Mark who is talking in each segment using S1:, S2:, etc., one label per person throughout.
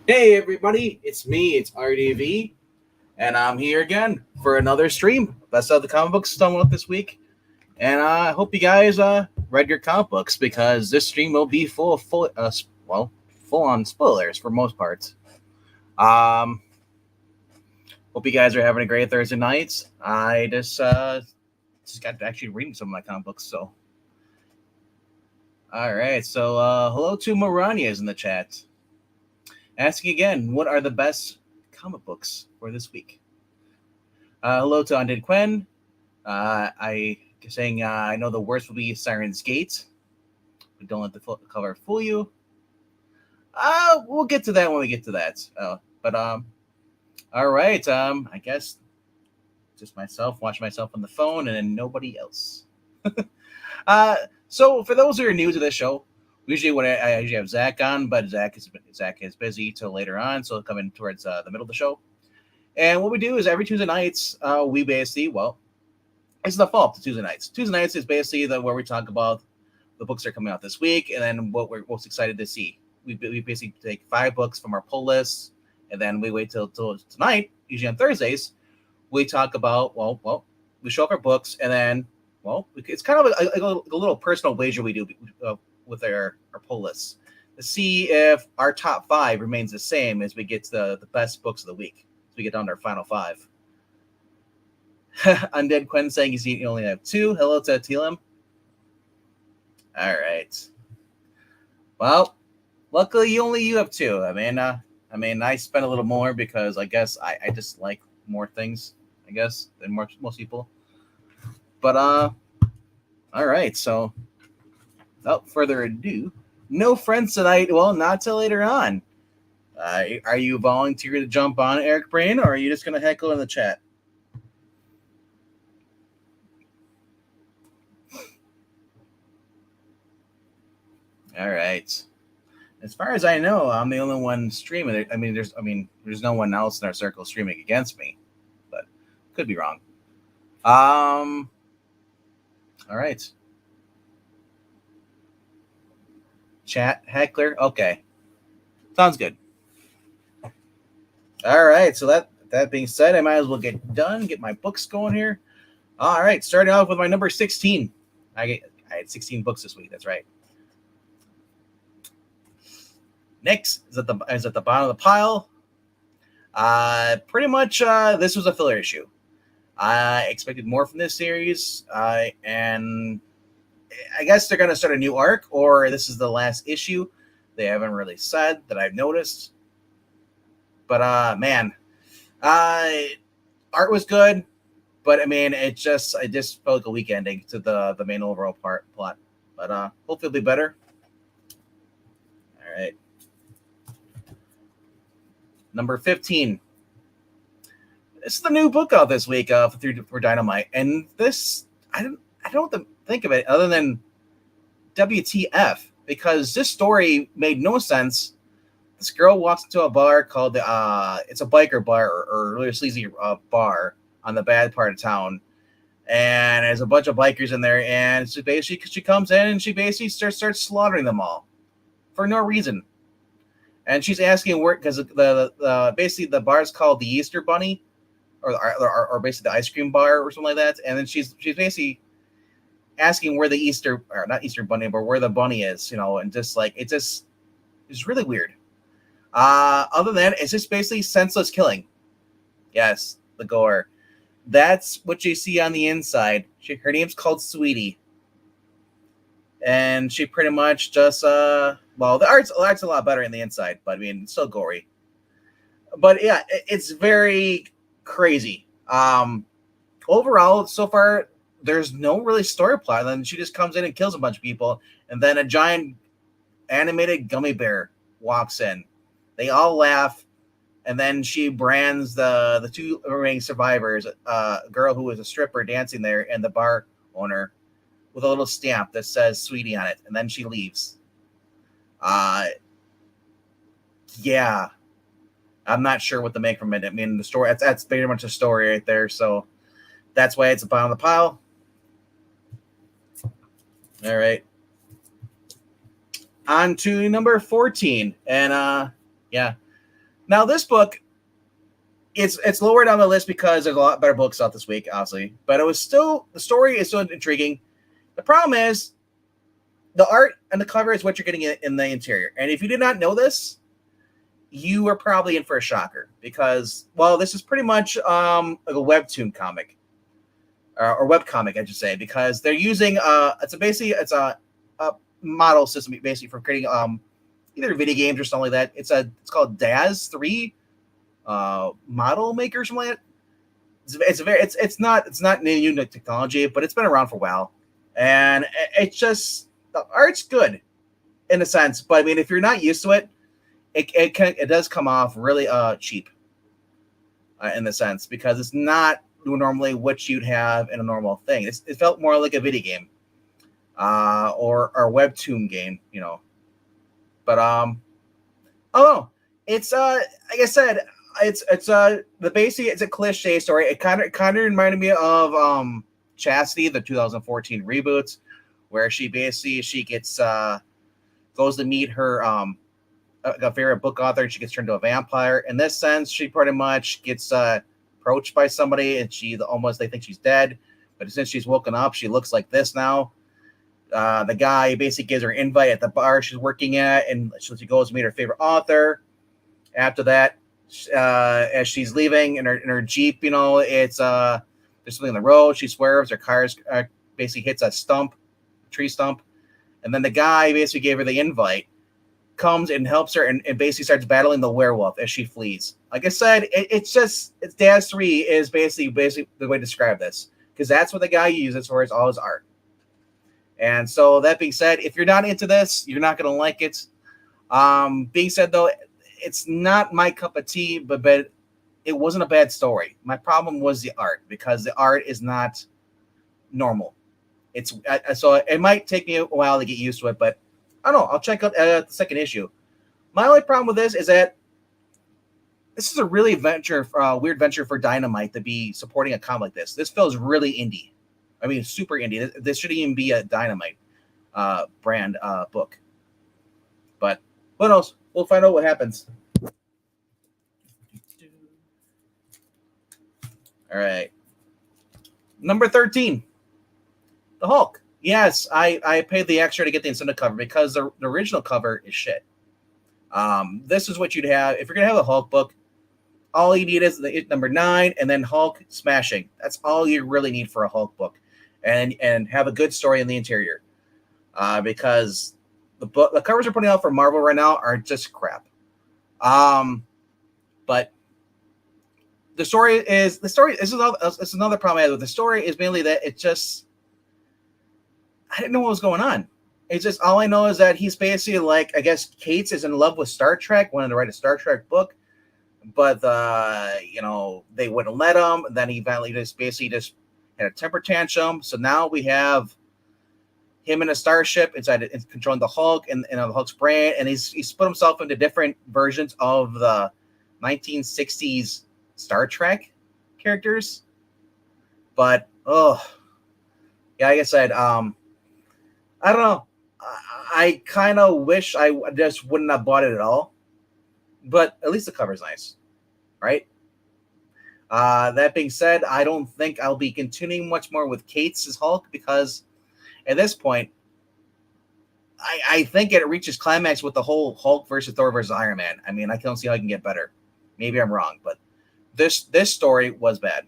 S1: Hey everybody, it's me, it's RDV, and I'm here again for another stream. Best of the comic books coming up this week, and I hope you guys read your comic books because this stream will be full on spoilers for most parts. Um, Hope you guys are having a great Thursday night. I just got to actually reading some of my comic books, so all right. So hello to Maranias in the chat, asking again, what are the best comic books for this week? Hello to Undead Quen. I saying I know the worst will be Siren's Gate. But don't let the cover fool you. We'll get to that when we get to that. But all right. I guess just myself, watch myself on the phone, and then nobody else. uh, so for those who are new to this show, usually when I usually have Zach on, but Zach is busy till later on, so he'll come in towards the middle of the show. And what we do is every Tuesday nights, we basically it's the fall to Tuesday nights. Tuesday nights is basically where we talk about the books that are coming out this week and then what we're most excited to see. We basically take 5 books from our pull list, and then we wait till tonight, usually on Thursdays. We talk about, we show up our books, and then, it's kind of a little personal wager we do with our pull lists to see if our top 5 remains the same as we get to the best books of the week. So we get down to our final 5. Undead Quen saying you only have 2. Hello to Telam. All right. Well, luckily you have 2. I spent a little more because I guess I just like more things, I guess, than most people. But all right. So, without further ado, no friends tonight. Well, not till later on. Are you volunteering to jump on, Eric Brain, or are you just gonna heckle in the chat? All right. As far as I know, I'm the only one streaming. There's no one else in our circle streaming against me, but could be wrong. All right. Chat heckler. Okay, sounds good. All right. So that being said, I might as well get my books going here. All right. Starting off with my number 16. I had 16 books this week. That's right. Next is at the bottom of the pile. Pretty much this was a filler issue. I expected more from this series, and I guess they're going to start a new arc, or this is the last issue. They haven't really said that I've noticed. But man, art was good, but it just felt like a weak ending to the main overall plot. But hopefully it'll be better. All right. Number 15. This is the new book out this week for Dynamite, and this I don't know what to think of it other than WTF, because this story made no sense. This girl walks into a bar called it's a biker bar or really sleazy bar on the bad part of town, and there's a bunch of bikers in there, and she comes in and she basically starts slaughtering them all for no reason. And she's asking where, because basically the bar is called the Easter Bunny, or basically the ice cream bar or something like that. And then she's basically asking where the not Easter Bunny, but where the bunny is, and just like it's really weird. Other than that, it's just basically senseless killing. Yes, the gore. That's what you see on the inside. Her name's called Sweetie, and she pretty much just the art's a lot better in the inside, but it's still gory. But yeah, it's very crazy. Overall, so far, there's no really story plot. Then she just comes in and kills a bunch of people, and then a giant animated gummy bear walks in. They all laugh, and then she brands the 2 remaining survivors, a girl who was a stripper dancing there, and the bar owner, with a little stamp that says "Sweetie" on it, and then she leaves. Yeah, I'm not sure what to make from it. The story that's pretty much a story right there. So that's why it's at the bottom of the pile. All right, on to number 14, and yeah, Now this book, it's lower down the list because there's a lot better books out this week, obviously. But it was still the story is still intriguing. The problem is the art and the cover is what you're getting in the interior. And if you did not know this, you are probably in for a shocker because, well, this is pretty much like a webtoon comic or web comic, I should say, because they're using it's a model system basically for creating either video games or something like that. It's called Daz 3 model maker or something like that. It's not new technology, but it's been around for a while, and it's just the art's good in a sense. But I mean, if you're not used to it, it does come off really cheap in the sense because it's not normally what you'd have in a normal thing. It felt more like a video game or a webtoon game, you know. But it's like I said, it's the basic. It's a cliche story. It kind of reminded me of Chastity, the 2014 reboots, where she gets goes to meet her a favorite book author, and she gets turned into a vampire. In this sense, she pretty much gets approached by somebody, and they think she's dead, but since she's woken up, she looks like this now. The guy basically gives her an invite at the bar she's working at, and so she goes to meet her favorite author. After that, as she's leaving in her Jeep, you know, it's there's something on the road. She swerves. Her car basically hits a tree stump, and then the guy basically gave her the invite, comes and helps her, and basically starts battling the werewolf as she flees. Like I said, it's Daz 3 is basically the way to describe this, because that's what the guy uses for all his art. And so that being said, if you're not into this, you're not going to like it. Being said, though, it's not my cup of tea, but it wasn't a bad story. My problem was the art, because the art is not normal. So it might take me a while to get used to it, but I don't know. I'll check out the second issue. My only problem with this is that this is a really weird venture for Dynamite to be supporting a comic like this. This feels really indie. I mean, super indie. This shouldn't even be a Dynamite brand book. But who knows? We'll find out what happens. All right. Number 13. The Hulk. Yes, I paid the extra to get the incentive cover because the original cover is shit. This is what you'd have. If you're going to have a Hulk book, all you need is the number 9 and then Hulk smashing. That's all you really need for a Hulk book. And have a good story in the interior. Because the covers we're putting out for Marvel right now are just crap. But the story is another problem I had with the story is mainly that it just I didn't know what was going on. It's just all I know is that he's basically like, I guess Cates is in love with Star Trek, wanted to write a Star Trek book, but they wouldn't let him. Then he finally just had a temper tantrum. So now we have him in a starship controlling the Hulk and the Hulk's brain, and he's split himself into different versions of the 1960s Star Trek characters. But like I said, I don't know. I kind of wish I just wouldn't have bought it at all, but at least the cover's nice, right? That being said, I don't think I'll be continuing much more with Cates' Hulk because at this point, I think it reaches climax with the whole Hulk versus Thor versus Iron Man. I mean, I don't see how I can get better. Maybe I'm wrong, but this story was bad.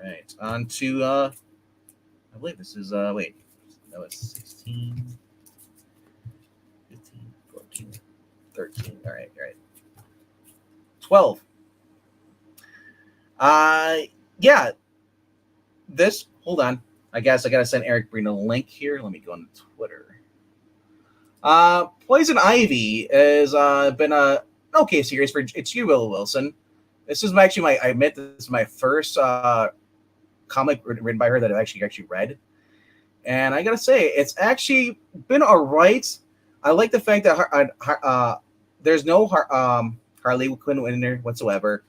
S1: All right, on to I believe this is that was 16, 15, 14, 13. All right. 12. Yeah. Hold on. I guess I gotta send Eric Breen a link here. Let me go on Twitter. Poison Ivy has been a okay series for it's you, Willow Wilson. This is actually I admit this is my first comic written by her that I've actually read, and I gotta say it's actually been alright. I like the fact that there's no Harley Quinn in there whatsoever.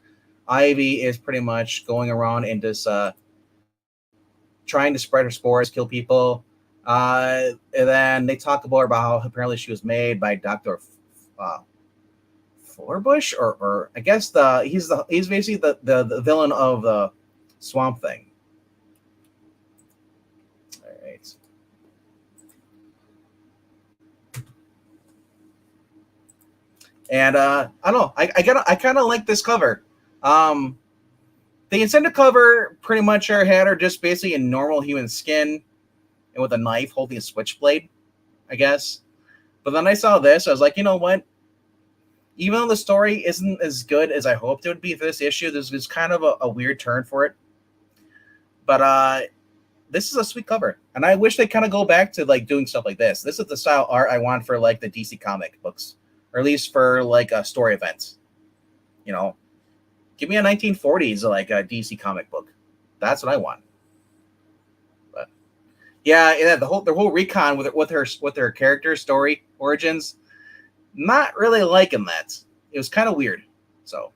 S1: Ivy is pretty much going around and just trying to spread her spores, kill people. And then they talk about how apparently she was made by Dr. Floorbush, or I guess he's basically the villain of the Swamp Thing. All right. And I don't know. I kind of like this cover. The incentive cover pretty much had her just basically in normal human skin and with a knife holding a switchblade, I guess. But then I saw this, I was like, you know what? Even though the story isn't as good as I hoped it would be for this issue, this is kind of a weird turn for it. But this is a sweet cover, and I wish they kind of go back to like doing stuff like this. This is the style art I want for like the DC comic books, or at least for like a story event. You know, give me a 1940s like a DC comic book. That's what I want. But yeah, the whole recon with her character story origins. Not really liking that. It was kind of weird. So,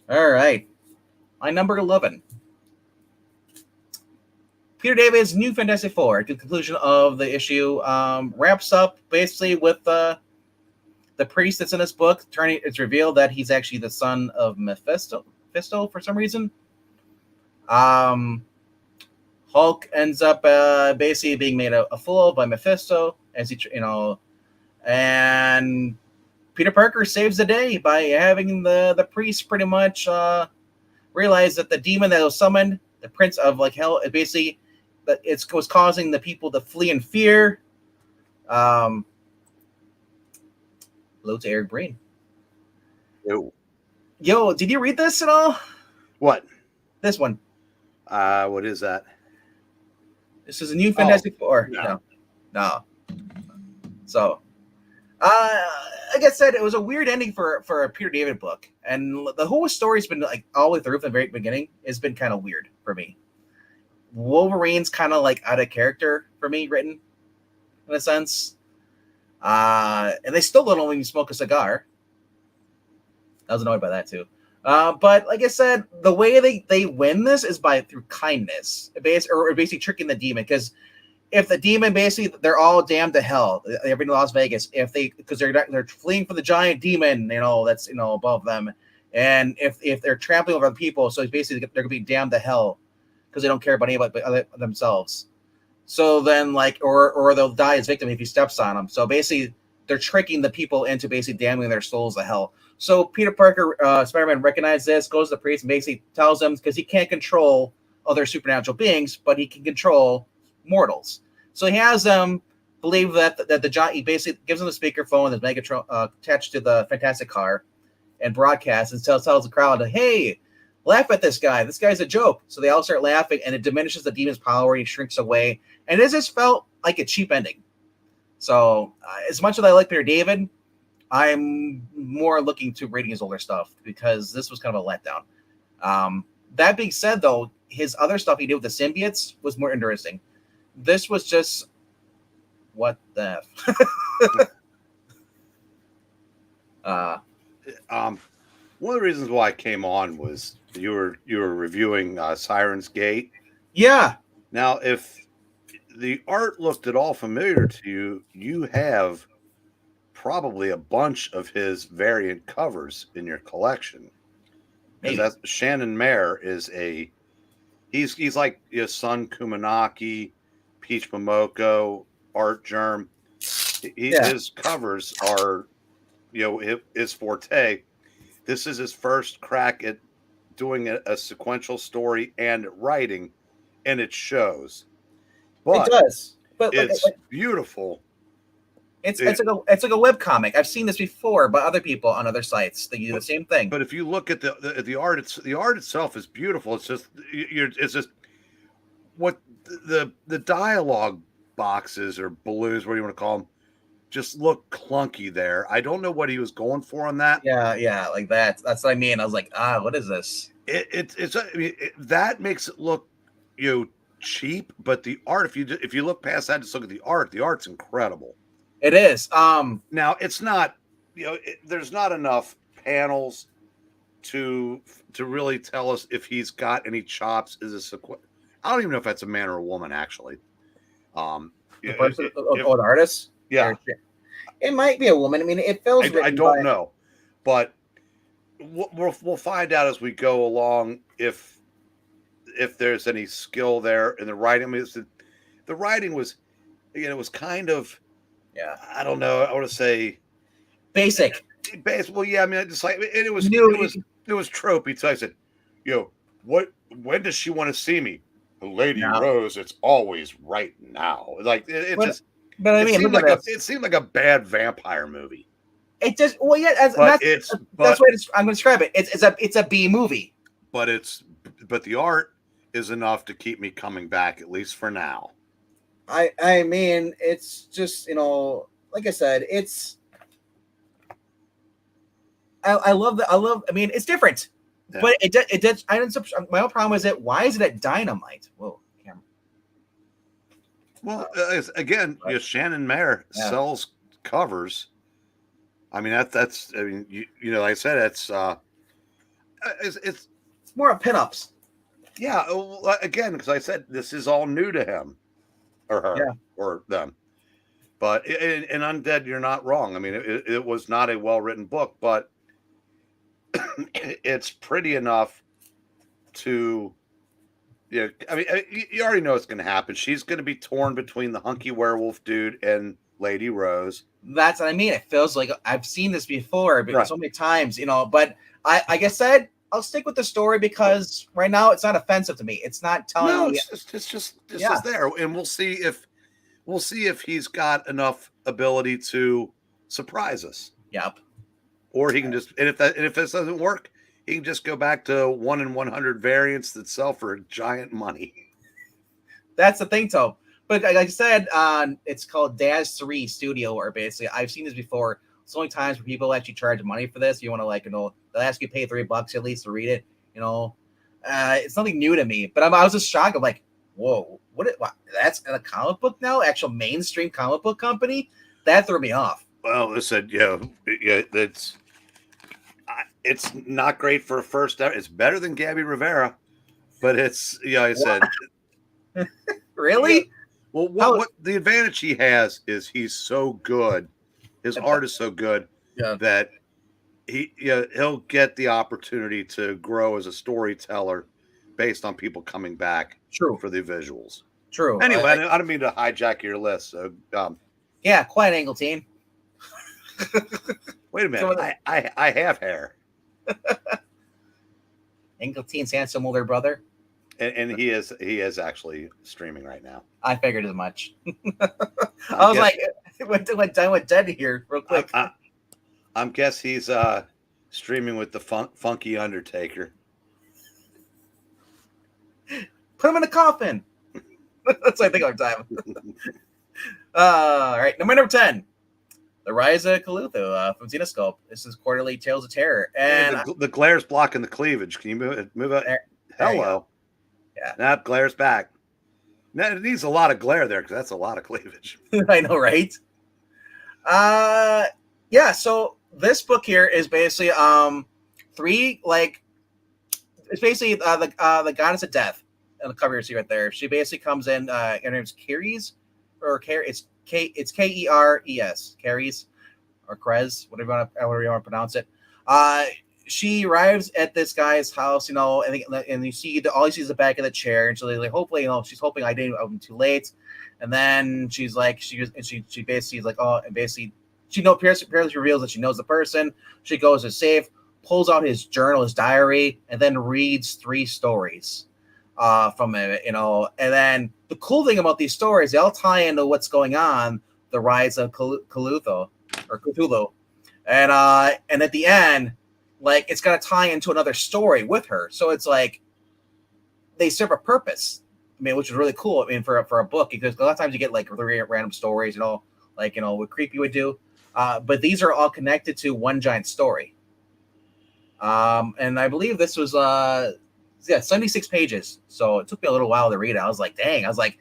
S1: all right, my number 11. Peter David's New Fantastic Four, at the conclusion of the issue, wraps up basically with the priest that's in this book. It's revealed that he's actually the son of Mephisto for some reason. Hulk ends up basically being made a fool of by Mephisto, as he, and Peter Parker saves the day by having the priest pretty much realize that the demon that was summoned, the Prince of like Hell, it basically was causing the people to flee in fear. Hello to Eric Breen. Yo, did you read this at all?
S2: What?
S1: This one.
S2: What is that?
S1: This is a New Fantastic Four. No. So, like I said, it was a weird ending for a Peter David book, and the whole story's been like all the way through from the very beginning. It's been kind of weird for me. Wolverine's kind of like out of character for me, written in a sense, and they still don't even smoke a cigar. I was annoyed by that too. But like I said, the way they win this is through kindness, or basically tricking the demon. Because if the demon basically they're all damned to hell, everybody in Las Vegas, because they're fleeing from the giant demon, that's above them, and if they're trampling over people, so it's basically they're gonna be damned to hell because they don't care about anybody but themselves. So then or they'll die as victim if he steps on them. So basically they're tricking the people into basically damning their souls to hell. So Peter Parker, Spider-Man, recognizes this, goes to the priest, and basically tells him, because he can't control other supernatural beings, but he can control mortals. So he has them believe that the giant, he basically gives them the speakerphone that's Megatron attached to the Fantastic car, and broadcasts and tells the crowd, hey, laugh at this guy. This guy's a joke. So they all start laughing, and it diminishes the demon's power, and he shrinks away. And it just felt like a cheap ending. So as much as I like Peter David, I'm more looking to reading his older stuff because this was kind of a letdown. That being said, though, his other stuff he did with the symbiotes was more interesting. This was just what the
S2: one of the reasons why I came on was you were reviewing Siren's Gate.
S1: Yeah.
S2: Now, if the art looked at all familiar to you, you have probably a bunch of his variant covers in your collection. Because Shannon Mayer is he's like Sun Kumanaki, Peach Momoko, Art Germ. His covers are, his forte. This is his first crack at doing a sequential story and writing, and it shows. But
S1: it does. But
S2: it's beautiful.
S1: It's like a web comic. I've seen this before by other people on other sites. They do the same thing.
S2: But if you look at the art, the art itself is beautiful. It's just what the dialogue boxes or balloons, what do you want to call them, just look clunky there. I don't know what he was going for on that.
S1: Yeah, like that. That's what I mean. I was like, what is this?
S2: That makes it look cheap, but the art, if you look past that, just look at the art. The art's incredible.
S1: It is.
S2: Now it's not, there's not enough panels to really tell us if he's got any chops. I don't even know if that's a man or a woman, actually.
S1: The person,
S2: If,
S1: the artist.
S2: yeah,
S1: It might be a woman. I mean, it feels.
S2: I don't know, but we'll find out as we go along if there's any skill there in the writing. I mean, the writing was, again, it was kind of, I don't know, I want to say
S1: basic.
S2: Well, yeah, I mean, just like it was tropey. So I said, when does she want to see me? Lady Rose, it's always right now. Like it seemed like a bad vampire movie.
S1: It just that's what I'm going to describe it. It's a B movie.
S2: But the art is enough to keep me coming back, at least for now.
S1: I mean, it's just, like I said, it's I mean, it's different. Yeah. But it did. My own problem is why is it at Dynamite? Whoa, camera.
S2: Well, again, Shannon Mayer sells covers. I mean, that's. I mean, like I said, it's
S1: more of pinups.
S2: Yeah. Again, because I said this is all new to him, or her, or them. But in Undead, you're not wrong. I mean, it was not a well-written book, but it's pretty enough to, I mean, you already know what's going to happen. She's going to be torn between the hunky werewolf dude and Lady Rose.
S1: That's what I mean. It feels like I've seen this before so many times, but like I said, I'll stick with the story because right now it's not offensive to me. It's not telling me.
S2: It's just there, and we'll see if he's got enough ability to surprise us.
S1: Yep.
S2: Or he can just, and if this doesn't work, he can just go back to 1 in 100 variants that sell for giant money.
S1: That's the thing, Tom. But like I said, it's called Daz 3 Studio, or basically I've seen this before. It's only times where people actually charge money for this. You want to they'll ask you to pay $3 at least to read it. It's nothing new to me. But I was just shocked. I'm like, whoa, what? That's a comic book now? Actual mainstream comic book company? That threw me off.
S2: Well, listen, it's not great for a first. It's better than Gabby Rivera, but it's I said.
S1: Really?
S2: Yeah. Well, what the advantage he has is he's so good. His art is so good that he'll get the opportunity to grow as a storyteller based on people coming back.
S1: True.
S2: For the visuals.
S1: True.
S2: Anyway, I don't mean to hijack your list. So,
S1: quiet angle team.
S2: Wait a minute. I have hair.
S1: Engelteen's handsome older brother.
S2: And he is actually streaming right now.
S1: I figured as much. I was like, went down with Dead here real quick.
S2: I'm guess he's streaming with the funky Undertaker.
S1: Put him in a coffin. That's what I think all the time. All right, number 10. The Rise of Cthulhu from Xenoscope. This is quarterly Tales of Terror. And
S2: the glare's blocking the cleavage. Can you move out? Hello.
S1: Yeah.
S2: Now glare's back. Now it needs a lot of glare there because that's a lot of cleavage.
S1: I know, right? So this book here is basically it's basically the goddess of death. On the cover you see right there. She basically comes in. Her name's Keres, it's Keres, Keres, or Krez, whatever you want to pronounce it. She arrives at this guy's house, and you see all you see is the back of the chair, and she's like, hopefully, she's hoping I didn't open too late, and then she's like, she basically is like, she apparently reveals that she knows the person. She goes to safe, pulls out his journal, his diary, and then reads 3 stories from it, and then the cool thing about these stories, they all tie into what's going on, the rise of Cthulhu, and at the end, it's gonna tie into another story with her, so it's like they serve a purpose. I mean, which is really cool. I mean, for a book, because a lot of times you get random stories, what Creepy would do, but these are all connected to one giant story. And I believe this was 76 pages. So it took me a little while to read it. I was like, dang. I was like,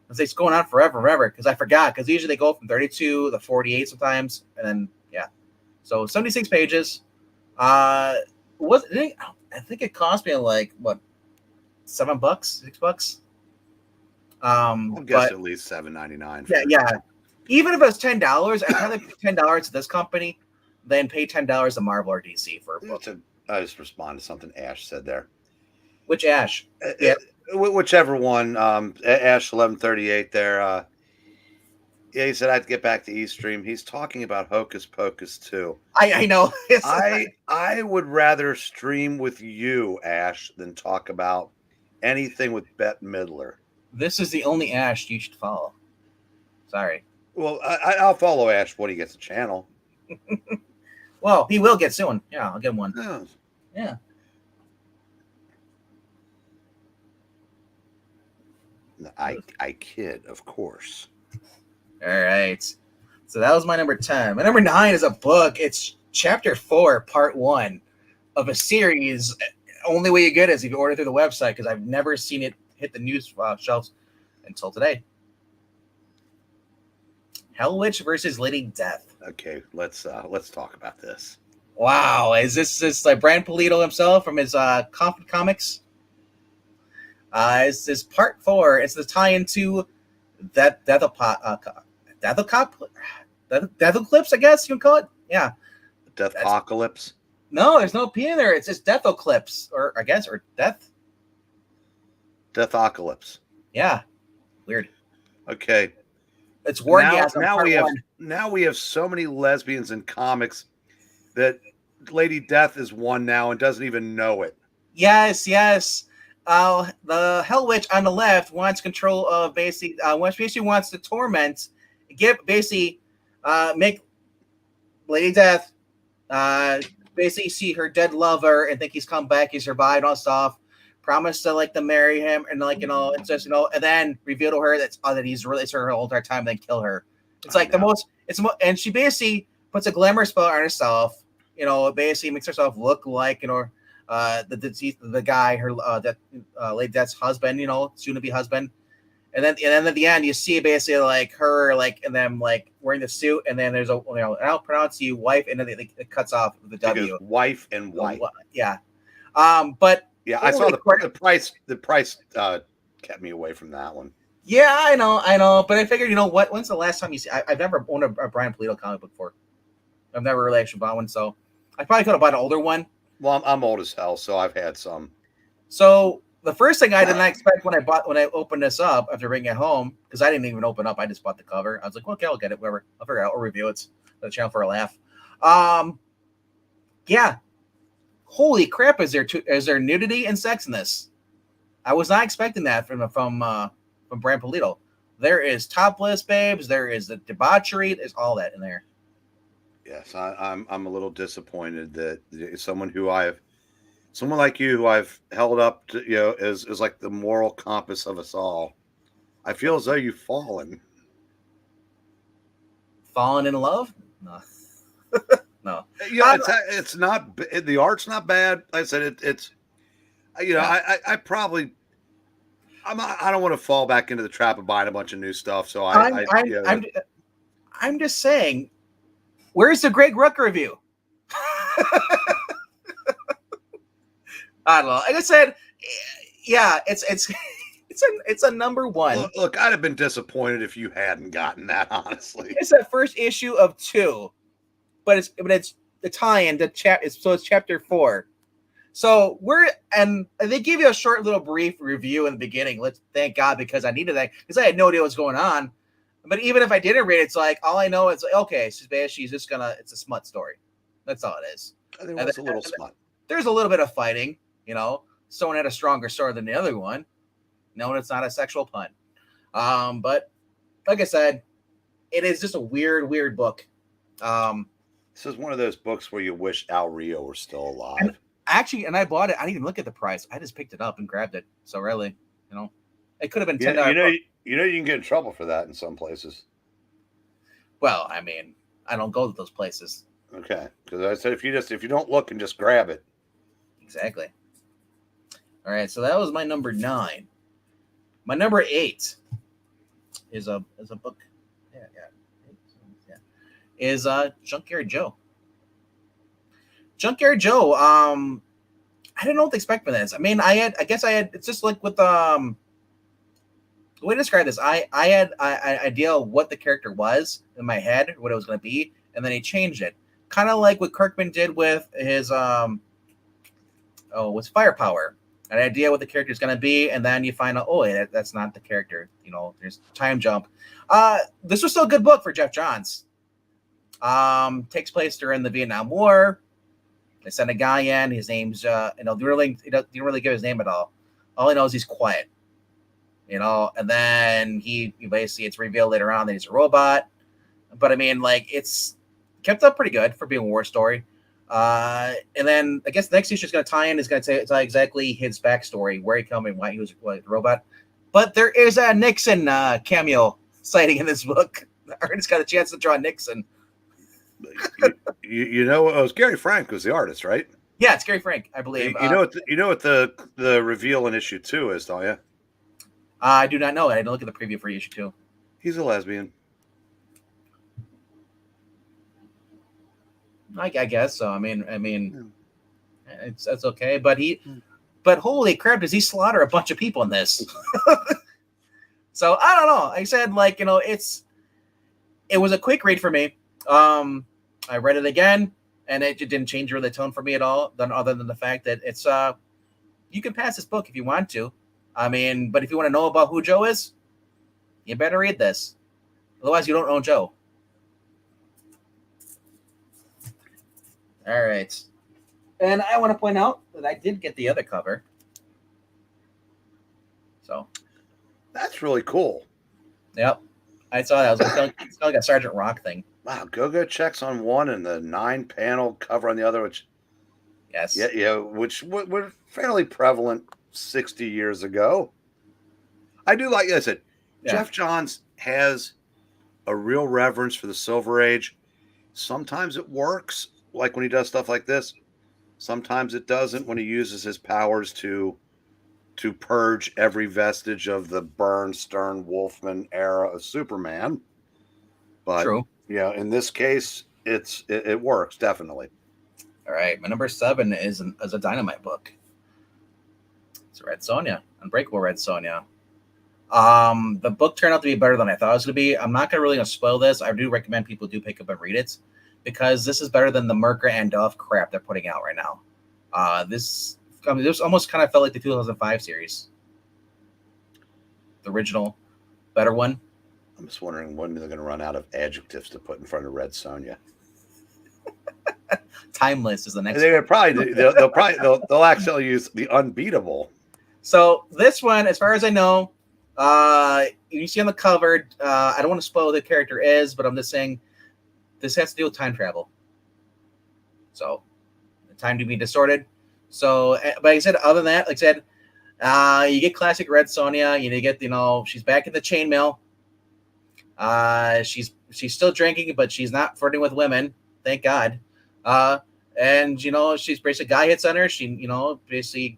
S1: it's going on forever and ever, because I forgot, because usually they go from 32 to 48 sometimes, and then so 76 pages. was it, I think it cost me like what, $7, $6.
S2: I'll guess
S1: But
S2: at least $7.99.
S1: yeah. Even if it was $10, I'd rather pay $10 to this company than pay $10 to Marvel or DC for a book.
S2: I just respond to something Ash said there.
S1: Which Ash? Yeah.
S2: Whichever one. Ash 1138 there. Yeah, he said I'd get back to Eastream. He's talking about Hocus Pocus too.
S1: I know.
S2: I would rather stream with you, Ash, than talk about anything with Bette Midler.
S1: This is the only Ash you should follow. Sorry.
S2: Well, I'll follow Ash when he gets a channel.
S1: Well, he will get soon. Yeah, I'll get one. Yeah.
S2: I kid, of course.
S1: All right. So that was my number 10. My number 9 is a book. It's chapter 4, part 1 of a series. Only way you get it is if you order through the website, because I've never seen it hit the news shelves until today. Hell Witch versus Lady Death.
S2: Okay, let's talk about this.
S1: Wow, is this like Brian Pulido himself from his Kofi comics? It's this part 4. It's the tie-in to that Deathoclips, I guess you can call it. Yeah,
S2: Deathocalypse.
S1: No, there's no P in there. It's just Deathoclips, or
S2: Deathocalypse.
S1: Yeah, weird.
S2: Okay.
S1: It's Wargasm.
S2: Now we have so many lesbians in comics that Lady Death is one now and doesn't even know it.
S1: Yes. The Hell Witch on the left wants control of basically wants to torment, make Lady Death basically see her dead lover and think he's come back, he survived, all stuff. Promise to marry him, and it's just and then reveal to her that he's really her whole entire time, then kill her. It's and she basically puts a glamour spell on herself. Basically makes herself look like the guy, her Lady Death's husband, soon to be husband. And then at the end you see basically her and then wearing the suit, and then there's I'll pronounce you wife, and then it cuts off the W.
S2: Wife and wife.
S1: Yeah. But
S2: yeah, I saw the price. The price kept me away from that one.
S1: Yeah, I know. But I figured, when's the last time you see? I've never owned a Brian Pulido comic book before. I've never really actually bought one, so I probably could have bought an older one.
S2: Well, I'm old as hell, so I've had some. So
S1: the first thing I did not expect when I opened this up after bringing it home, because I didn't even open up, I just bought the cover. I was like, okay, I'll get it, whatever. I'll figure it out. I'll review it. The channel for a laugh. Yeah. Holy crap! Is there nudity and sex in this? I was not expecting that from Brian Pulido. There is topless babes. There is the debauchery. There's all that in there.
S2: Yes, I'm a little disappointed that someone like you, who I've held up to, is like the moral compass of us all. I feel as though you've fallen.
S1: Fallen in love? No. No.
S2: It's not. The art's not bad. Like I said it's. I probably. I don't want to fall back into the trap of buying a bunch of new stuff. So I'm
S1: just saying. Where's the Greg Rucka review? I don't know. I just said, yeah, it's a number one.
S2: Look, I'd have been disappointed if you hadn't gotten that. Honestly,
S1: it's the first issue of 2, but it's the tie-in to it's chapter 4. So and they give you a short little brief review in the beginning. Let's thank God, because I needed that, because I had no idea what's going on. But even if I didn't read it, it's like all I know is okay, she's just it's a smut story. That's all it is.
S2: I think it's a little smut.
S1: There's a little bit of fighting, Someone had a stronger sword than the other one. No, it's not a sexual pun. But like I said, it is just a weird book.
S2: This is one of those books where you wish Al Rio were still alive.
S1: And I bought it. I didn't even look at the price. I just picked it up and grabbed it. So really, it could have been $10.
S2: You can get in trouble for that in some places.
S1: Well, I mean, I don't go to those places.
S2: Okay, because I said if you don't look and just grab it.
S1: Exactly. All right, so that was my number 9. My number 8 is a book. Is Junkyard Joe. Junkyard Joe. I didn't know what to expect from this. I mean, I guess I had. It's just like with the way to describe this. I had an idea of what the character was in my head, what it was going to be, and then he changed it. Kind of like what Kirkman did with his what's Firepower. An idea what the character is going to be, and then you find out, that's not the character. You know, there's time jump. This was still a good book for Jeff Johns. Takes place during the Vietnam War. They send a guy in. His name's he didn't really give his name at all. All he knows is he's quiet. You know, and then he basically it's revealed later on that he's a robot. But I mean, like it's kept up pretty good for being a war story. And then I guess the next issue is going to tie in is going to tell exactly his backstory, where he came and why he was a robot. But there is a Nixon cameo sighting in this book. Ernest got a chance to draw Nixon.
S2: You know, it was Gary Frank was the artist, right?
S1: Yeah, it's Gary Frank, I believe.
S2: You know what the reveal in issue 2 is, don't you?
S1: I do not know it. I didn't look at the preview for issue 2.
S2: He's a lesbian.
S1: I guess so. I mean, that's okay. But holy crap, does he slaughter a bunch of people in this? So I don't know. Like I said, like it was a quick read for me. I read it again, and it didn't change really the tone for me at all. Other than the fact that it's you can pass this book if you want to. I mean, but if you want to know about who Joe is, you better read this. Otherwise, you don't know Joe. All right. And I want to point out that I did get the other cover. So.
S2: That's really cool.
S1: Yep. I saw that. It's like a Sergeant Rock thing.
S2: Wow. Go checks on one and the 9-panel cover on the other, which.
S1: Yes.
S2: Yeah, which were fairly prevalent 60 years ago. I do like, I said, Jeff Johns has a real reverence for the Silver Age. Sometimes it works, like when he does stuff like this. Sometimes it doesn't when he uses his powers to purge every vestige of the Byrne, Stern, Wolfman era of Superman. But
S1: true.
S2: Yeah, in this case, it works, definitely.
S1: All right, my number 7 is a Dynamite book. It's Red Sonja, Unbreakable Red Sonja. The book turned out to be better than I thought it was going to be. I'm not going to spoil this. I do recommend people do pick up and read it because this is better than the Merker and Duff crap they're putting out right now. This almost kind of felt like the 2005 series, the original, better one.
S2: I'm just wondering when they're going to run out of adjectives to put in front of Red Sonja.
S1: Timeless is the next.
S2: They'll actually use the unbeatable.
S1: So this one, as far as I know, you see on the cover. I don't want to spoil who the character is, but I'm just saying this has to do with time travel. So, time to be distorted. So, but like I said, other than that, like I said, you get classic Red Sonja. You get, she's back in the chainmail. She's still drinking, but she's not flirting with women. Thank God. And she's basically, a guy hits on her. She, basically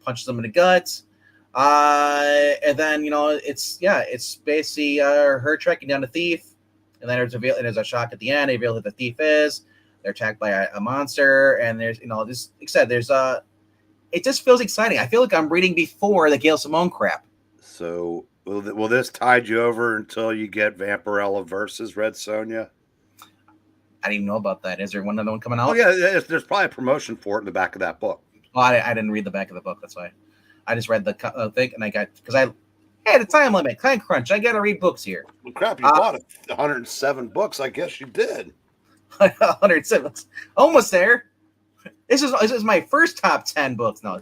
S1: punches him in the guts. And then, it's basically her tracking down the thief. And then there's a shock at the end. They reveal who the thief is. They're attacked by a monster. And there's, this, like I said, there's it just feels exciting. I feel like I'm reading before the Gail Simone crap.
S2: So will this tide you over until you get Vampirella versus Red Sonja?
S1: I didn't even know about that. Is there another one coming out?
S2: Oh, yeah. There's probably a promotion for it in the back of that book.
S1: Well, I didn't read the back of the book. That's why. I just read the thing, and I got, because I had a time limit, time crunch. I got to read books here.
S2: Well, crap, you bought 107 books. I guess you did.
S1: 107 books. Almost there. This is my first top 10 books. No.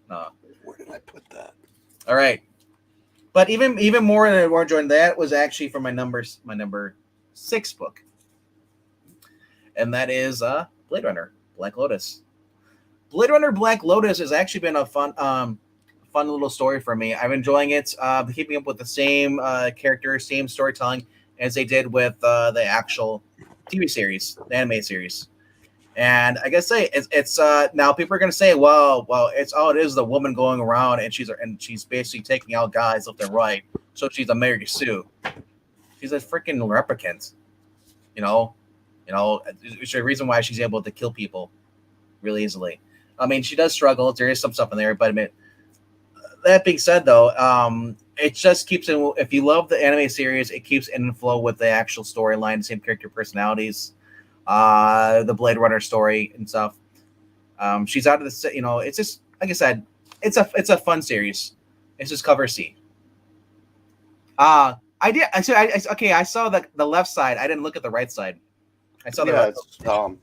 S1: No.
S2: Where did I put that?
S1: All right. But even more than more enjoying that was actually for my number 6 book. And that is Blade Runner, Black Lotus. Blade Runner Black Lotus has actually been a fun little story for me. I'm enjoying it. Keeping up with the same characters, same storytelling as they did with the actual TV series, the anime series. And I gotta say, it's now people are gonna say, well, it is the woman going around and she's basically taking out guys left and right. So she's a Mary Sue. She's a freaking replicant. It's the reason why she's able to kill people really easily. I mean, she does struggle. There is some stuff in there, but I mean, that being said, though, it just keeps in. If you love the anime series, it keeps in flow with the actual storyline, same character personalities, the Blade Runner story and stuff. She's out of the, it's just like I said, it's a fun series. It's just cover C. I did. Okay. I saw the left side. I didn't look at the right side. I saw the
S2: Yeah,
S1: left.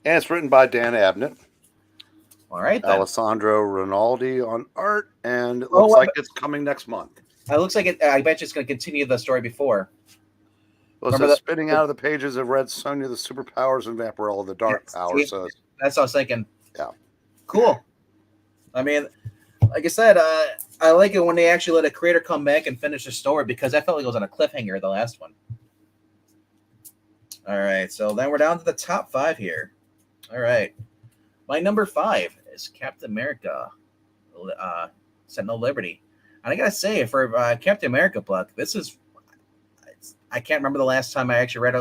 S2: and it's written by Dan Abnett.
S1: All right, then.
S2: Alessandro Rinaldi on art, and it looks like it's coming next month.
S1: It looks like it. I bet you it's going to continue the story before.
S2: Well, so spitting out of the pages of Red Sonja, the superpowers, and Vaporella, the dark power. So
S1: that's what I was thinking.
S2: Yeah.
S1: Cool. I mean, like I said, I like it when they actually let a creator come back and finish the story, because I felt like it was on a cliffhanger, the last one. All right, so then we're down to the top 5 here. All right. My number 5 is Captain America, Sentinel of Liberty. And I got to say, for Captain America book, I can't remember the last time I actually read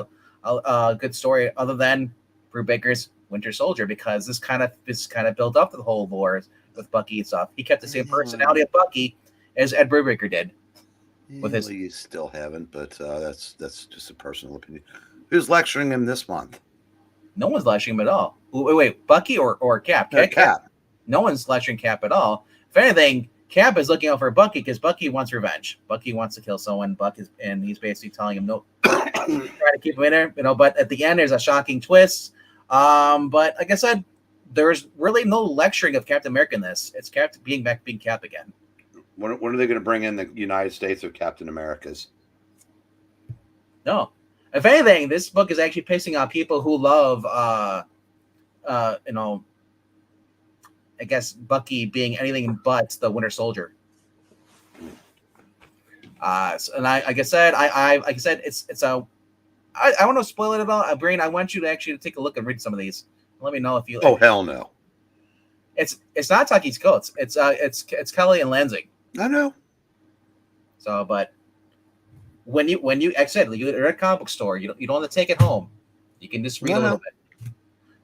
S1: a good story other than Brubaker's Winter Soldier, because this kind of built up to the whole war with Bucky and stuff. He kept the same personality of Bucky as Ed Brubaker did.
S2: You still haven't, but that's just a personal opinion. Who's lecturing him this month?
S1: No one's lecturing him at all. Wait, Bucky or Cap?
S2: Cap.
S1: No one's lecturing Cap at all. If anything, Cap is looking out for Bucky because Bucky wants revenge. Bucky wants to kill someone. And he's basically telling him no, try to keep him in there. But at the end, there's a shocking twist. But like I said, there's really no lecturing of Captain America in this. It's Cap being Cap again.
S2: When are they going to bring in the United States of Captain Americas?
S1: No. If anything, this book is actually pissing on people who love, I guess Bucky being anything but the Winter Soldier. And like I said, it's a. I want to spoil it at all, Brain. I want you to actually take a look and read some of these. Let me know if you.
S2: Oh hell no!
S1: It's not Taki's Coates. It's Kelly and Lansing.
S2: I know.
S1: So, but when you like I said, you're at a comic book store, you don't have to take it home. You can just read a little bit.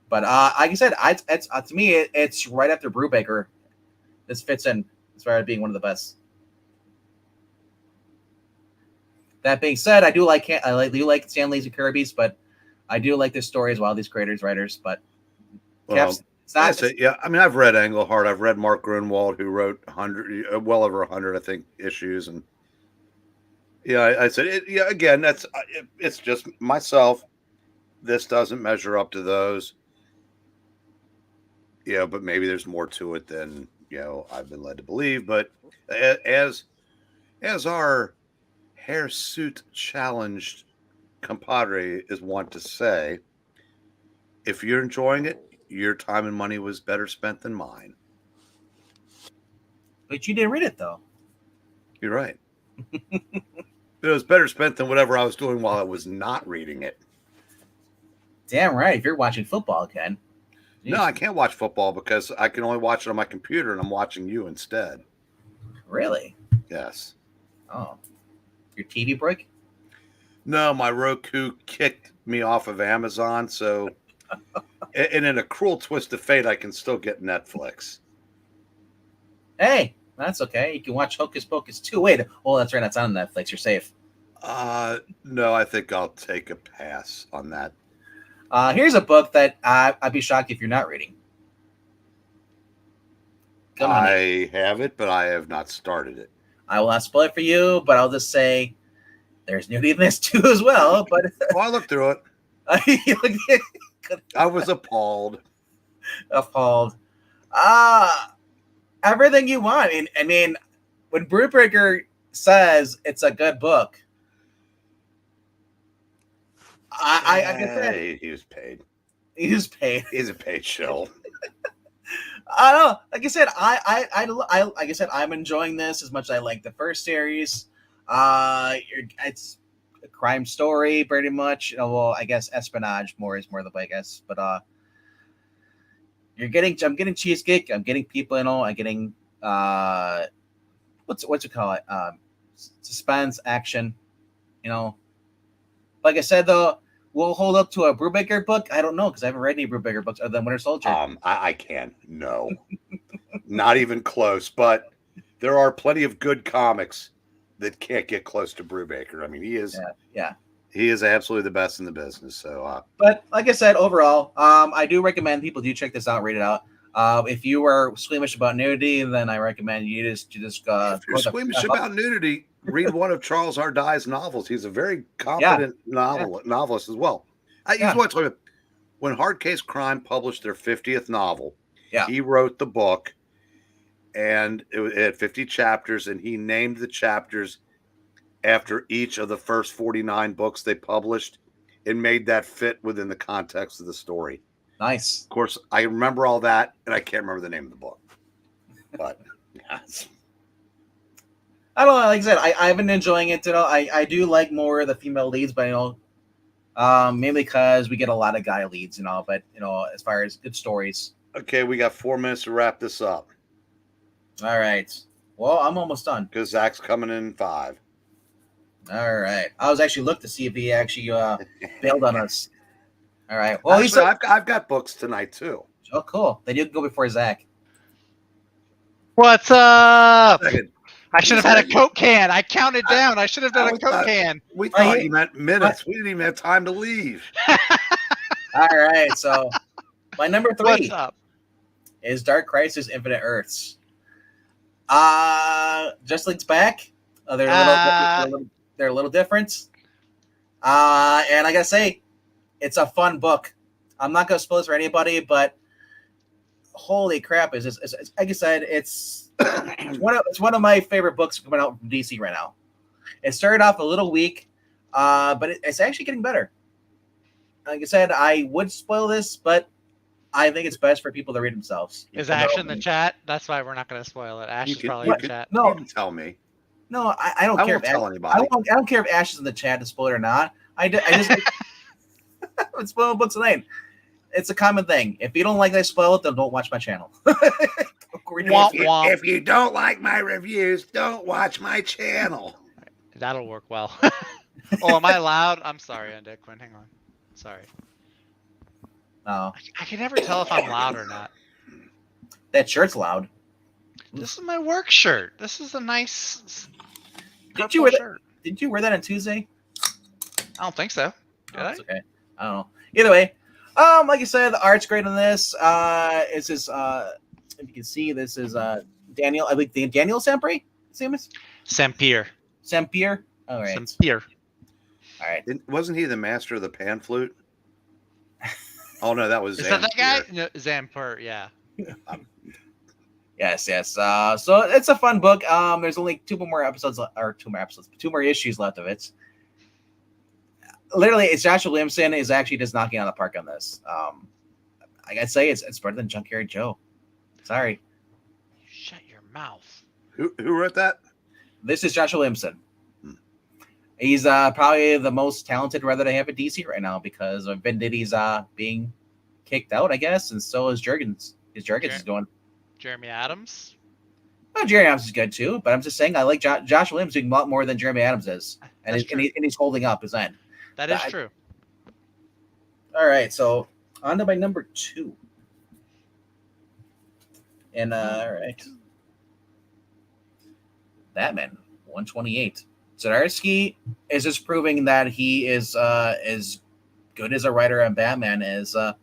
S1: But like I said, it's to me it's right after Brubaker. This fits in as far as being one of the best. That being said, I do like Stan Lee's and Kirby's, but I do like this story as well. These creators, writers, but
S2: Cap's, it's not. Yeah, I mean, I've read Englehart. I've read Mark Grunwald, who wrote well over 100, I think, issues, and yeah, I said it. Yeah, again, it's just myself. This doesn't measure up to those. Yeah, but maybe there's more to it than I've been led to believe. But as our hirsute challenged compadre is wont to say, if you're enjoying it, your time and money was better spent than mine.
S1: But you didn't read it, though.
S2: You're right. It was better spent than whatever I was doing while I was not reading it.
S1: Damn right. If you're watching football, Ken.
S2: Jeez. No, I can't watch football because I can only watch it on my computer, and I'm watching you instead.
S1: Really?
S2: Yes.
S1: Oh. Your TV break?
S2: No, my Roku kicked me off of Amazon, so and in a cruel twist of fate, I can still get Netflix.
S1: Hey, that's okay. You can watch Hocus Pocus 2. Wait, that's right. That's on Netflix. You're safe.
S2: No, I think I'll take a pass on that.
S1: Here's a book that I'd be shocked if you're not reading.
S2: I have it, but I have not started it.
S1: I will not spoil it for you, but I'll just say there's nudity in this too as well. But
S2: I looked through it. I was appalled.
S1: Everything you want. I mean, when Brubaker says it's a good book,
S2: he was paid.
S1: He's paid.
S2: He's a paid shill.
S1: I don't know. Like I said, like I said, I'm enjoying this as much as I like the first series. It's a crime story, pretty much. Well, I guess espionage is more the I guess, but I'm getting cheesecake. I'm getting people, I'm getting what's it call it? Suspense, action. Like I said though, will hold up to a Brubaker book? I don't know because I haven't read any Brubaker books other than Winter Soldier.
S2: I can. No. Not even close. But there are plenty of good comics that can't get close to Brubaker. I mean, he is.
S1: Yeah.
S2: He is absolutely the best in the business. So,
S1: but like I said, overall, I do recommend people do check this out, read it out. If you are squeamish about nudity, then I recommend you just
S2: if you're squeamish about nudity, read one of Charles R. Dye's novels. He's a very competent novelist as well. He's what when Hard Case Crime published their 50th novel, he wrote the book, and it had 50 chapters, and he named the chapters after each of the first 49 books they published and made that fit within the context of the story.
S1: Nice.
S2: Of course, I remember all that, and I can't remember the name of the book. But,
S1: I don't know. Like I said, I've been enjoying it. I do like more of the female leads, but, mainly because we get a lot of guy leads, but, as far as good stories.
S2: Okay, we got 4 minutes to wrap this up.
S1: All right. Well, I'm almost done.
S2: Because Zach's coming in 5.
S1: All right. I was actually looking to see if he actually bailed on us. All right. Well,
S2: actually, I've got books tonight too.
S1: Oh, cool. Then you can go before Zach.
S3: What's up? I should have had a Coke can. I counted down. I should have done a Coke can.
S2: We thought you meant minutes. We didn't even have time to leave.
S1: All right. So my number 3
S3: What's up?
S1: Is Dark Crisis Infinite Earths. Just League's back. They're a little different. And I gotta say, it's a fun book. I'm not gonna spoil this for anybody, but holy crap! It's like I said, it's one of my favorite books coming out from DC right now. It started off a little weak, but it's actually getting better. Like I said, I would spoil this, but I think it's best for people to read themselves.
S3: Is Ash in the chat? That's why we're not going to spoil it. Ash is probably in the chat.
S2: No, you can tell me.
S1: No, I don't care.
S2: Won't tell anybody.
S1: I don't care if Ash is in the chat to spoil it or not. I just I'm spoiling books tonight. It's a common thing. If you don't like that spoil it, then don't watch my channel.
S2: If you don't like my reviews, don't watch my channel.
S3: That'll work well. Oh, am I loud? I'm sorry, Undead Quinn. Hang on. Sorry.
S1: No.
S3: I can never tell if I'm loud or not.
S1: That shirt's loud.
S3: This is my work shirt. This is a nice.
S1: Did you wear that? Did you wear that on Tuesday?
S3: I don't think so. Did I?
S1: Okay. I don't know. Either way, like I said, the art's great on this. It's this. If you can see, this is Daniel. I think Daniel Sampere.
S3: Sampier.
S1: Sampier. All right.
S3: Sampier.
S1: All right.
S2: Wasn't he the master of the pan flute? Oh no, that was.
S3: Is that guy? No, Zamper. Yeah.
S1: Yes. So it's a fun book. There's only two more issues left of it. Literally, it's Joshua Williamson is actually just knocking out the park on this. I gotta say, it's better than Junkyard Joe. Sorry.
S3: Shut your mouth.
S2: Who wrote that?
S1: This is Joshua Williamson. He's probably the most talented writer they have at DC right now because of Venditti's being kicked out, I guess, and so is Jurgens. Jurgens is going.
S3: Jeremy Adams.
S1: Well, Jeremy Adams is good too, but I'm just saying I like Josh Williams doing a lot more than Jeremy Adams is, and he's holding up his end.
S3: That is true.
S1: All right, so on to my number 2. And all right, Batman 128. Zdarsky is just proving that he is as good as a writer on Batman as I'd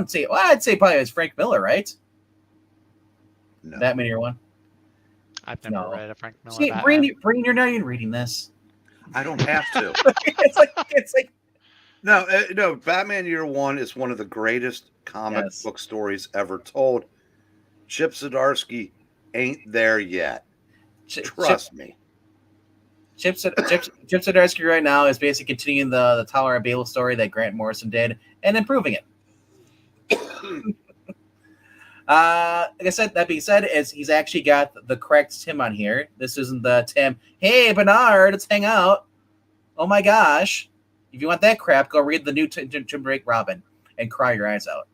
S1: say probably as Frank Miller, right?
S2: No.
S1: Batman Year One.
S3: I've never read a Frank Miller.
S1: See, Breen, you're not even reading this.
S2: I don't have to.
S1: it's like
S2: no. Batman Year One is one of the greatest comic book stories ever told. Chip Zdarsky ain't there yet. Trust me.
S1: Chip Zdarsky right now is basically continuing the Tower of Babel story that Grant Morrison did and improving it. Like I said, that being said, he's actually got the correct Tim on here. This isn't the Tim, hey, Bernard, let's hang out. Oh my gosh. If you want that crap, go read the new Tim Drake Robin and cry your eyes out.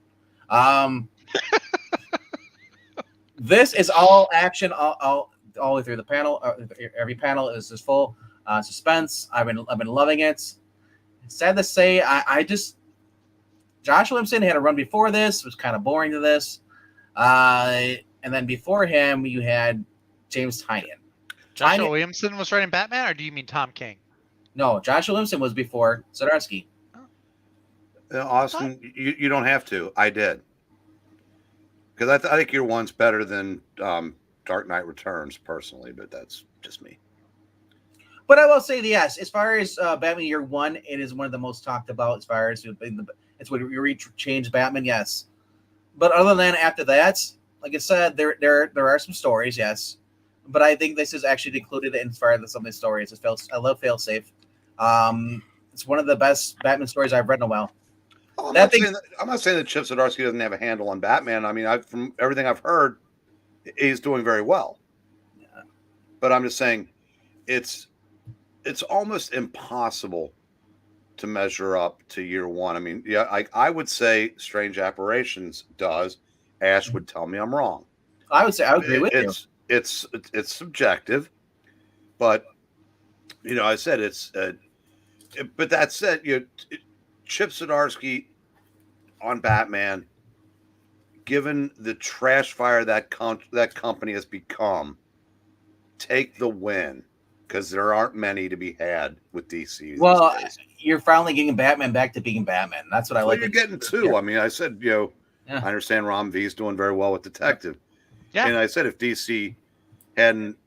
S1: This is all action, all the way through the panel. Every panel is just full suspense. I've been loving it. sad to say, I just Josh Williamson had a run before this, was kind of boring to this. And then before him, you had James Tynion.
S3: Joshua Williamson was writing Batman, or do you mean Tom King?
S1: No, Josh Williamson was before Zdarsky.
S2: Austin, you don't have to. I did. Because I think your one's better than Dark Knight Returns, personally, but that's just me.
S1: But I will say, yes, as far as Batman Year One, it is one of the most talked about as far as it's what you change Batman, yes. But other than after that, like I said, there are some stories, yes. But I think this is actually included in as far as some of the stories. I love Failsafe. It's one of the best Batman stories I've read in a while.
S2: Oh, I'm not saying that Chip Zdarsky doesn't have a handle on Batman. I mean, from everything I've heard, he's doing very well. Yeah. But I'm just saying, it's almost impossible to measure up to Year One. I mean, yeah, I would say Strange Apparitions does. Ash would tell me I'm wrong.
S1: I would say I would agree with you.
S2: It's subjective, but I said it's. But that said, Chip Zdarsky on Batman, given the trash fire that company has become, take the win, because there aren't many to be had with DC.
S1: Well, you're finally getting Batman back to being Batman. That's what I like.
S2: You're getting too. Yeah. I mean, I said, I understand Ram V's doing very well with Detective. Yeah. And I said if DC hadn't,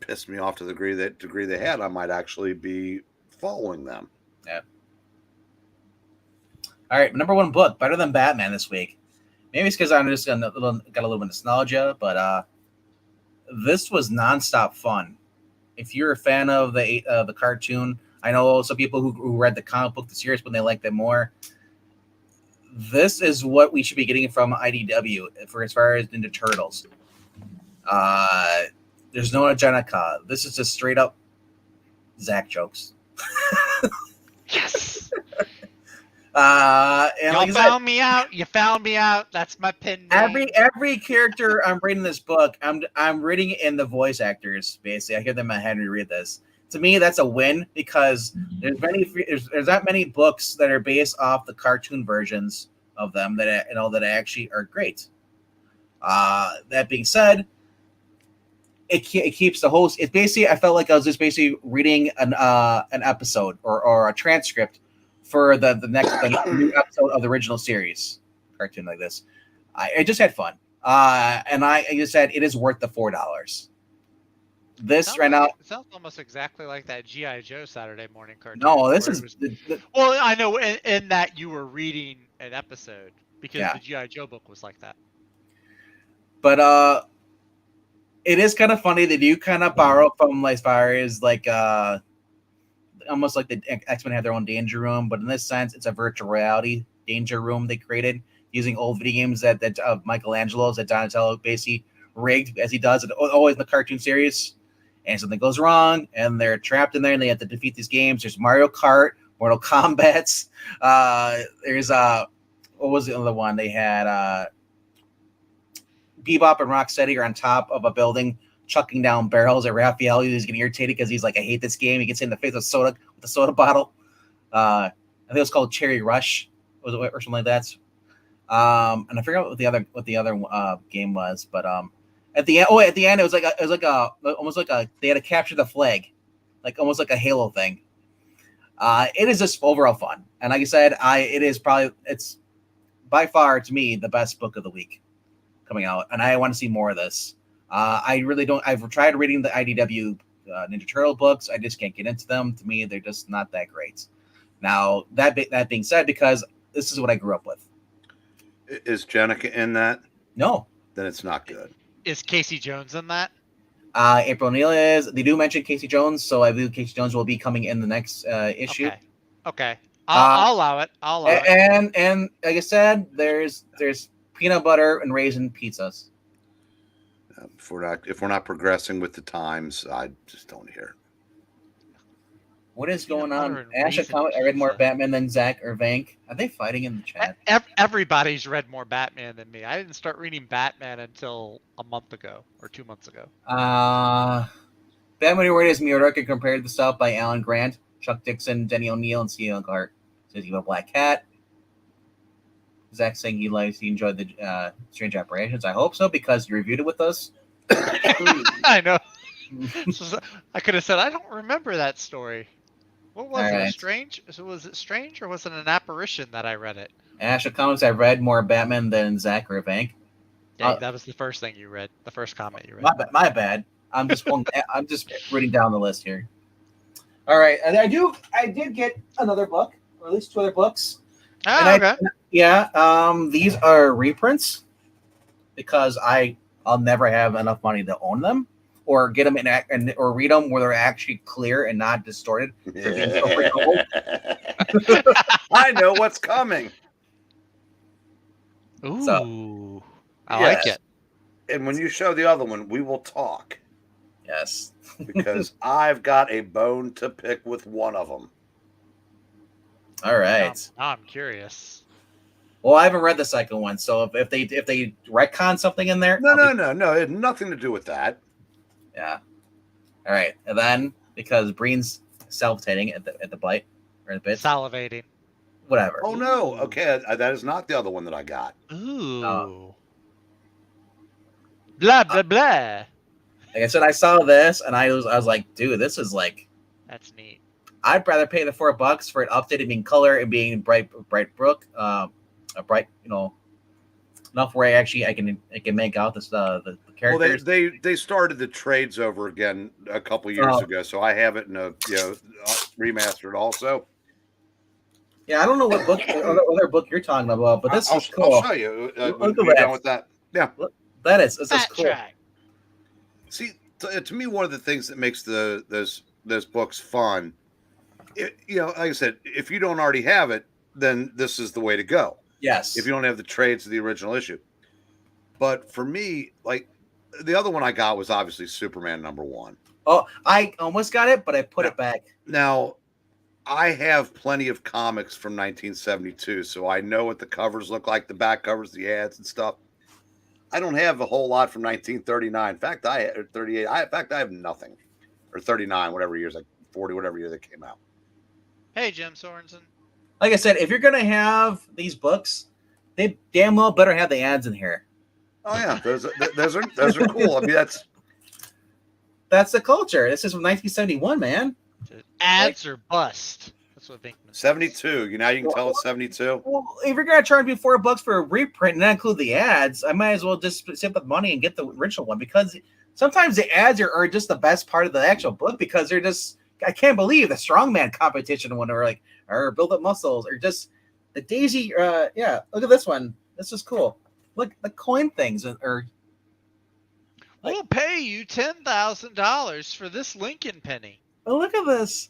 S2: pissed me off to the degree they had, I might actually be following them.
S1: Yeah. All right, number one book, better than Batman this week. Maybe it's because I'm just got a little bit of nostalgia, but this was nonstop fun. If you're a fan of the cartoon, I know some people who read the comic book, the series, but they liked it more. This is what we should be getting from IDW for as far as Ninja Turtles. There's no Jenica. This is just straight up Zach jokes.
S3: Yes.
S1: And
S3: you found me out. You found me out. That's my pin name.
S1: Every character I'm reading this book, I'm reading it in the voice actors. Basically, I hear them in my head and read this. To me, that's a win because there's not many books that are based off the cartoon versions of them that that actually are great. That being said, it keeps the host. It's basically I felt like I was just basically reading an episode or a transcript for the new episode of the original series cartoon like this. I just had fun. And I just said it is worth the $4. This right now
S3: it sounds almost exactly like that G.I. Joe Saturday morning cartoon.
S1: No, this is
S3: well, I know in that you were reading an episode because the G.I. Joe book was like that.
S1: But it is kind of funny that you kind of borrow from as far as like almost like the X-Men have their own danger room, but in this sense, it's a virtual reality danger room they created using old video games that of Michelangelo's that Donatello basically rigged as he does it always in the cartoon series. And something goes wrong, and they're trapped in there, and they have to defeat these games. There's Mario Kart, Mortal Kombat's. There's what was the other one they had? Bebop and Rocksteady are on top of a building, chucking down barrels at Raphael. He's getting irritated because he's like, "I hate this game." He gets hit in the face with a soda bottle. I think it was called Cherry Rush, or something like that. And I forgot what the other game was, but at the end, it was almost like they had to capture the flag, like almost like a Halo thing. It is just overall fun, and like I said, it's by far to me the best book of the week coming out, and I want to see more of this. I really don't. I've tried reading the IDW Ninja Turtle books. I just can't get into them. To me, they're just not that great. Now that being said, because this is what I grew up with.
S2: Is Jenica in that?
S1: No.
S2: Then it's not good.
S3: Is Casey Jones in that?
S1: April O'Neil is. They do mention Casey Jones, so I believe Casey Jones will be coming in the next issue.
S3: Okay. I'll allow it.
S1: And like I said, there's peanut butter and raisin pizzas.
S2: If we're not progressing with the times, I just don't hear.
S1: What is going on? Ash, I read more Batman than Zach or Vank. Are they fighting in the chat?
S3: Everybody's read more Batman than me. I didn't start reading Batman until a month ago or 2 months ago.
S1: Batman Word is Murdoch compared to stuff by Alan Grant. Chuck Dixon, Denny O'Neil, and Steve Englehart says you have a black cat. Zach saying he enjoyed the Strange Operations. I hope so because you reviewed it with us.
S3: I know. I could have said I don't remember that story. What was
S1: All
S3: it?
S1: right.
S3: Strange? So was it strange or was it an apparition that I read it?
S1: Asha comments, I've read more Batman than Zach or Vank.
S3: Yeah, that was the first thing you read. The first comment you read.
S1: My bad. I'm just reading down the list here. All right, and I did get another book, or at least 2 other books.
S3: Oh, okay.
S1: These are reprints because I'll never have enough money to own them or get them or read them where they're actually clear and not distorted. For being so freaking old.
S2: I know what's coming.
S3: Ooh, I like it.
S2: And when you show the other one, we will talk.
S1: Yes.
S2: Because I've got a bone to pick with one of them.
S1: All right.
S3: Now I'm curious.
S1: Well, I haven't read the second one, so if they retcon something in there,
S2: No, it had nothing to do with that.
S1: Yeah. All right, and then because Breen's salivating at the bite or the bit,
S3: Salivating.
S1: Whatever.
S2: Oh no! Okay, that is not the other one that I got.
S3: Ooh. Blah blah blah.
S1: Like I said, I saw this and I was like, dude, this is like.
S3: That's neat.
S1: I'd rather pay the $4 for it updated, being color and being bright brook, a bright, enough where I can make out the characters.
S2: Well, they started the trades over again a couple years ago, so I have it in a remastered also.
S1: Yeah, I don't know what book, other book you're talking about, but this is cool.
S2: I'll show you.
S1: Look
S2: you're
S1: at
S2: done with that. Yeah,
S1: this is cool.
S3: Track.
S2: See, to me, one of the things that makes those books fun, like I said, if you don't already have it, then this is the way to go.
S1: Yes.
S2: If you don't have the trades of the original issue. But for me, like the other one I got was obviously Superman #1.
S1: Oh, I almost got it, but I put it back.
S2: Now, I have plenty of comics from 1972, so I know what the covers look like, the back covers, the ads and stuff. I don't have a whole lot from 1939. In fact, I 38. I have nothing, or 39, whatever years, like 40, whatever year they came out.
S3: Hey, Jim Sorensen.
S1: Like I said, if you're gonna have these books, they damn well better have the ads in here.
S2: Oh yeah, those are cool. I mean,
S1: that's the culture. This is from 1971, man.
S3: Ads or bust. That's what Vinkman says.
S2: 72. Now you can tell it's 72.
S1: Well, if you're gonna charge me $4 for a reprint and not include the ads, I might as well just save up money and get the original one, because sometimes the ads are just the best part of the actual book, because they're just, I can't believe the strongman competition one, or build up muscles, or just the Daisy. Look at this one. This is cool. Look, the coin things are.
S3: We'll pay you $10,000 for this Lincoln penny.
S1: Oh, look at this.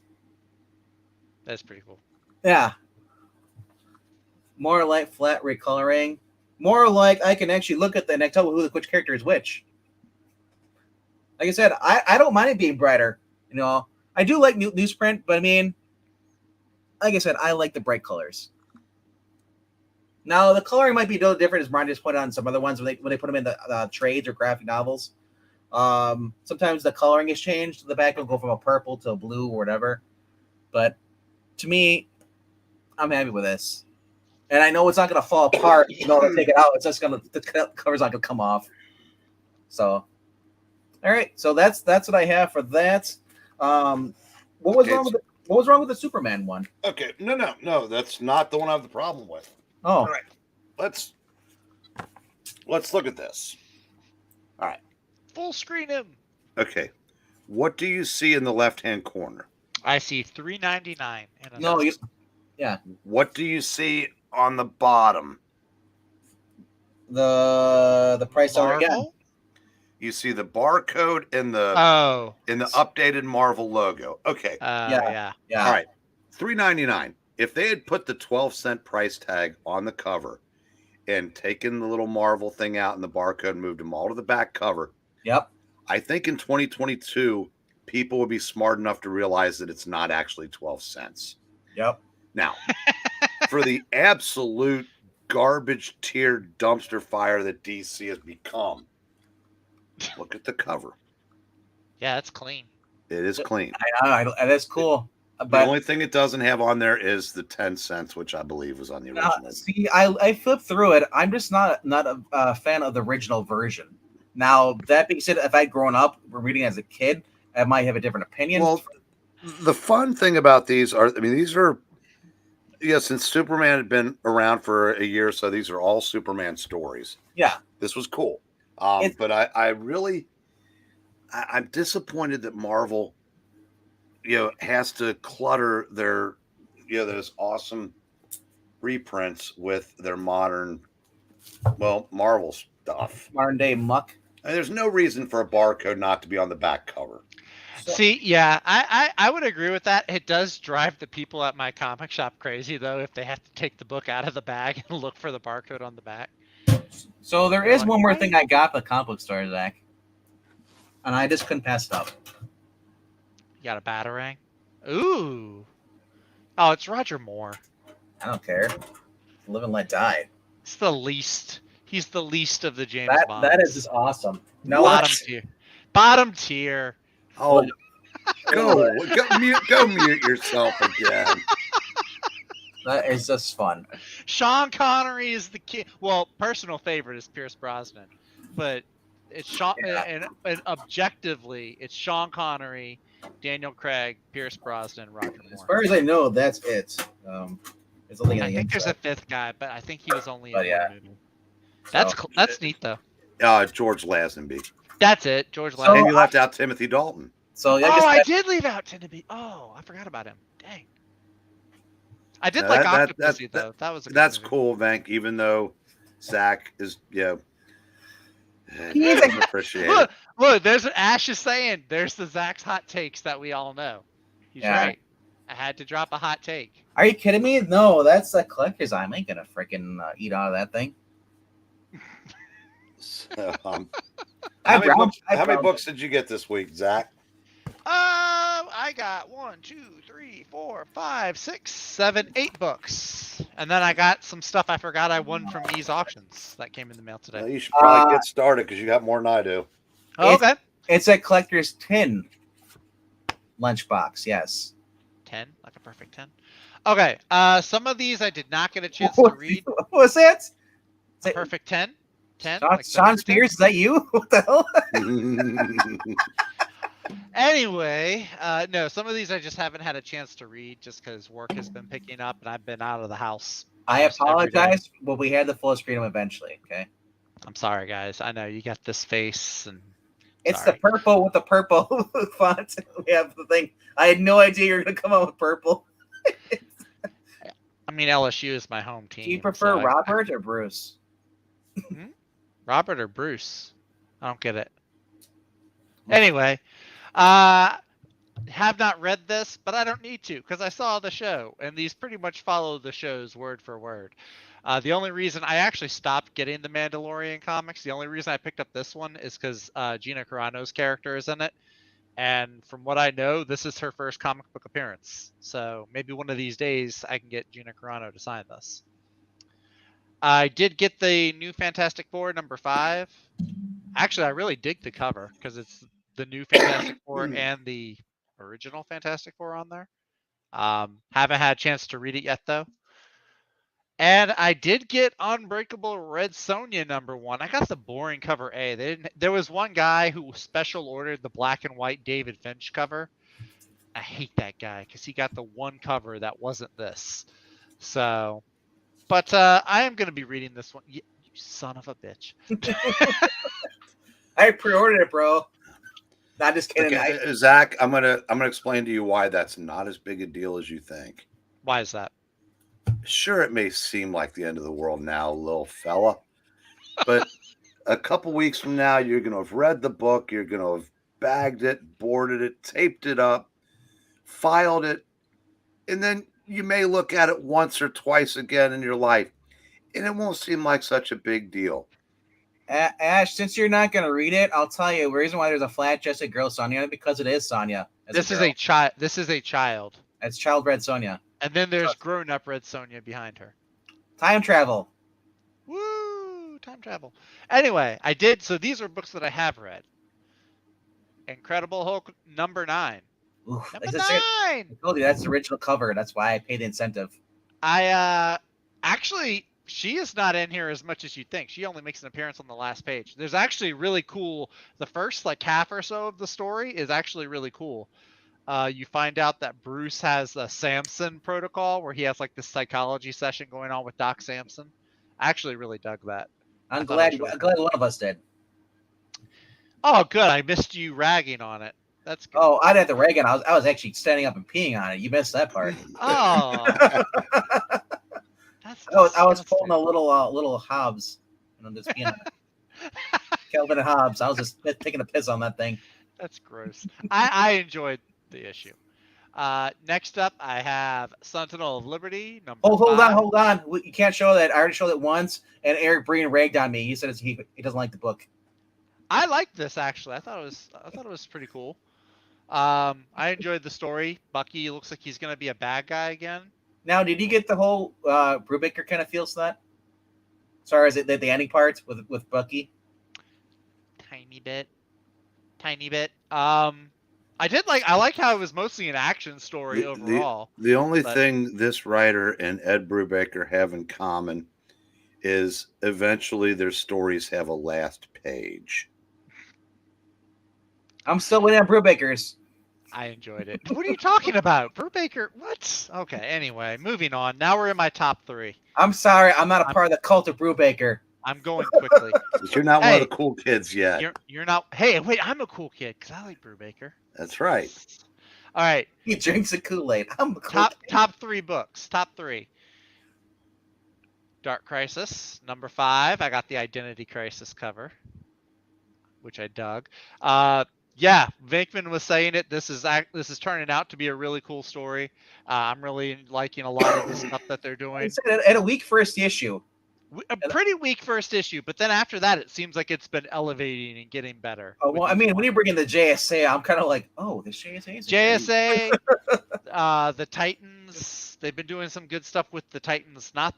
S3: That's pretty cool.
S1: Yeah. More like flat recoloring. More like I can actually look at and I tell which character is which. Like I said, I don't mind it being brighter. I do like newsprint, but I mean, like I said, I like the bright colors. Now, the coloring might be a little different, as Brian just pointed out on some other ones when they put them in the trades or graphic novels. Sometimes the coloring is changed. The back will go from a purple to a blue or whatever. But to me, I'm happy with this. And I know it's not going to fall apart in order to take it out. It's just the cover's not going to come off. So, all right. So that's what I have for that. What was wrong with the Superman one?
S2: Okay. No. That's not the one I have the problem with.
S1: Oh.
S2: All right. Let's look at this. All right.
S3: Full screen him.
S2: Okay. What do you see in the left-hand corner?
S3: I see $3.99.
S1: No, yeah.
S2: What do you see on the bottom?
S1: The price on again.
S2: You see the barcode in the updated Marvel logo. Okay.
S3: Yeah.
S2: All right. $3.99. If they had put the 12-cent price tag on the cover and taken the little Marvel thing out and the barcode and moved them all to the back cover.
S1: Yep.
S2: I think in 2022, people would be smart enough to realize that it's not actually 12 cents.
S1: Yep.
S2: Now, for the absolute garbage tier dumpster fire that DC has become, look at the cover.
S3: Yeah, it's clean.
S2: It is clean.
S1: I know. That's cool.
S2: The
S1: But
S2: only thing it doesn't have on there is the 10 cents, which I believe was on the original.
S1: see, I flipped through it. I'm just not a fan of the original version. Now, that being said, if I'd grown up reading as a kid, I might have a different opinion.
S2: Well, the fun thing about these are, I mean, these are, since Superman had been around for a year or so, these are all Superman stories.
S1: Yeah.
S2: This was cool.
S1: It's-
S2: But I'm disappointed that Marvel, has to clutter their, those awesome reprints with their modern, Marvel stuff.
S1: modern day muck.
S2: And there's no reason for a barcode not to be on the back cover.
S3: See, yeah, I would agree with that. It does drive the people at my comic shop crazy, though, if they have to take the book out of the bag and look for the barcode on the back.
S1: So there
S3: They're
S1: is
S3: like,
S1: one more
S3: "What?"
S1: thing I got at the comic book store, Zach. And I just couldn't pass it up.
S3: You got a Batarang? Ooh. Oh, it's Roger Moore.
S1: I don't care. Live and let die.
S3: It's the least. He's the least of the James
S1: That
S3: Bonds.
S1: that is just awesome. No,
S3: bottom tier. Bottom tier.
S2: Oh, go mute yourself again.
S1: that is just fun.
S3: Sean Connery is the king. Well, personal favorite is Pierce Brosnan, but it's Sean.
S1: Yeah.
S3: And objectively, it's Sean Connery, Daniel Craig, Pierce Brosnan, Roger
S1: As
S3: Moore.
S1: far as I know, that's it. It's only in
S3: I
S1: the
S3: think there's a
S1: intro.
S3: fifth guy, but I think he was only in
S1: But yeah.
S3: one movie. That's neat though.
S2: George Lazenby.
S3: That's it, George
S1: So-
S3: Lazenby.
S2: And you left out Timothy Dalton.
S1: So yeah,
S3: Oh, I
S1: guess
S3: did leave out Timothy. Oh, I forgot about him. Dang. I did
S2: Yeah,
S3: like
S2: that-
S3: Octopussy though. That was a good
S2: That's
S3: movie.
S2: cool, Vank, even though Zach is,
S1: He is
S2: doesn't appreciate it.
S3: Look, there's what Ash is saying. There's the Zach's hot takes that we all know. He's
S1: Yeah.
S3: right. I had to drop a hot take.
S1: Are you kidding me? No, that's a collector's item. I ain't gonna freaking eat out of that thing.
S2: So,
S1: I
S2: how many
S1: brown-
S2: books,
S1: I
S2: how many
S1: brown-
S2: books did you get this week, Zach?
S3: I got 1, 2, 3, 4, 5, 6, 7, 8 books. And then I got some stuff I forgot I won from Ease Auctions that came in the mail
S2: Well,
S3: today.
S2: you should probably get started because you got more than I do.
S3: Oh, okay.
S1: It's a collector's tin lunchbox. Yes.
S3: 10, like a perfect 10. Okay, some of these I did not get a chance to read.
S1: What was that?
S3: A perfect 10? 10?
S1: Sean,
S3: like the
S1: Sean
S3: number 10?
S1: Spears, is that you? What the hell?
S3: Anyway, no, some of these I just haven't had a chance to read just because work has been picking up and I've been out of the house.
S1: I
S3: almost every day.
S1: apologize, but we had the full screen of them eventually. Okay.
S3: I'm sorry, guys. I know you got this face and
S1: It's
S3: sorry.
S1: the purple with the purple font. We have the thing. I had no idea you were gonna come out with purple.
S3: I mean, LSU is my home team.
S1: Do you prefer
S3: so
S1: Robert or Bruce?
S3: Robert or Bruce? I don't get it. Anyway, have not read this, but I don't need to because I saw the show, and these pretty much follow the shows word for word. The only reason I actually stopped getting the Mandalorian comics, the only reason I picked up this one is because Gina Carano's character is in it. And from what I know, this is her first comic book appearance. So maybe one of these days I can get Gina Carano to sign this. I did get the new Fantastic Four #5. Actually, I really dig the cover because it's the new Fantastic Four and the original Fantastic Four on there. Haven't had a chance to read it yet, though. And I did get Unbreakable Red Sonja #1. I got the boring cover A. There was one guy who special ordered the black and white David Finch cover. I hate that guy because he got the one cover that wasn't this. So, but I am going to be reading this one. You son of a bitch.
S1: I pre-ordered it, bro. Not just kidding.
S2: Okay, Zach, I'm gonna explain to you why that's not as big a deal as you think.
S3: Why is that?
S2: Sure, it may seem like the end of the world now, little fella, but a couple weeks from now, you're going to have read the book, you're going to have bagged it, boarded it, taped it up, filed it, and then you may look at it once or twice again in your life, and it won't seem like such a big deal.
S1: Ash, since you're not going to read it, I'll tell you the reason why there's a flat-chested girl Sonya because it is Sonya.
S3: This is a child. This is a child.
S1: It's Child Red Sonya.
S3: And then there's grown-up Red Sonja behind her.
S1: Time travel.
S3: Woo! Time travel. Anyway, I did. So these are books that I have read. Incredible Hulk #9.
S1: Oof.
S3: Number
S1: I
S3: 9.
S1: I told you that's the original cover. That's why I paid the incentive.
S3: Actually, she is not in here as much as you think. She only makes an appearance on the last page. There's actually really cool. The first like half or so of the story is actually really cool. You find out that Bruce has a Samson protocol where he has like this psychology session going on with Doc Samson. I actually really dug that.
S1: I'm
S3: thought it
S1: glad.
S3: was really
S1: I'm glad one of us did.
S3: Oh, good. I missed you ragging on it. That's good.
S1: Oh, I didn't have to rag on. I was actually standing up and peeing on it. You missed that part.
S3: Oh, that's
S1: I was pulling
S3: disgusting.
S1: a little Hobbs, and I'm just peeing on it. Kelvin and Hobbs. I was just taking a piss on that thing.
S3: That's gross. I enjoyed the issue. Next up, I have Sentinel of Liberty, number 5.
S1: Hold on. You can't show that. I already showed it once, and Eric Breen ragged on me. He said he doesn't like the book.
S3: I liked this actually. I thought it was pretty cool. I enjoyed the story. Bucky looks like he's gonna be a bad guy again.
S1: Now, did you get the whole Brubaker kind of feels to that? As far as the ending part with Bucky?
S3: Tiny bit. I like how it was mostly an action story overall.
S2: The only thing this writer and Ed Brubaker have in common is eventually their stories have a last page.
S1: I'm still waiting on Brubaker's.
S3: I enjoyed it. What are you talking about? Brubaker? What? Okay, anyway, moving on. Now we're in my top 3.
S1: I'm sorry. I'm not a part of the cult of Brubaker.
S3: I'm going quickly.
S2: You're not one of the cool kids yet.
S3: You're not. Hey, wait, I'm a cool kid because I like Brubaker.
S2: That's right.
S3: All right.
S1: He drinks the Kool-Aid. I'm a cool kid.
S3: Top 3 books. Top 3. Dark Crisis, number 5. I got the Identity Crisis cover, which I dug. Yeah, Venkman was saying it. This is turning out to be a really cool story. I'm really liking a lot of the stuff that they're doing.
S1: At a weak first issue.
S3: A pretty weak first issue, but then after that, it seems like it's been elevating and getting better.
S1: Oh, well, I mean, when you bring in the JSA, I'm kind of like, oh, the JSA is
S3: JSA, the Titans. They've been doing some good stuff with the Titans, not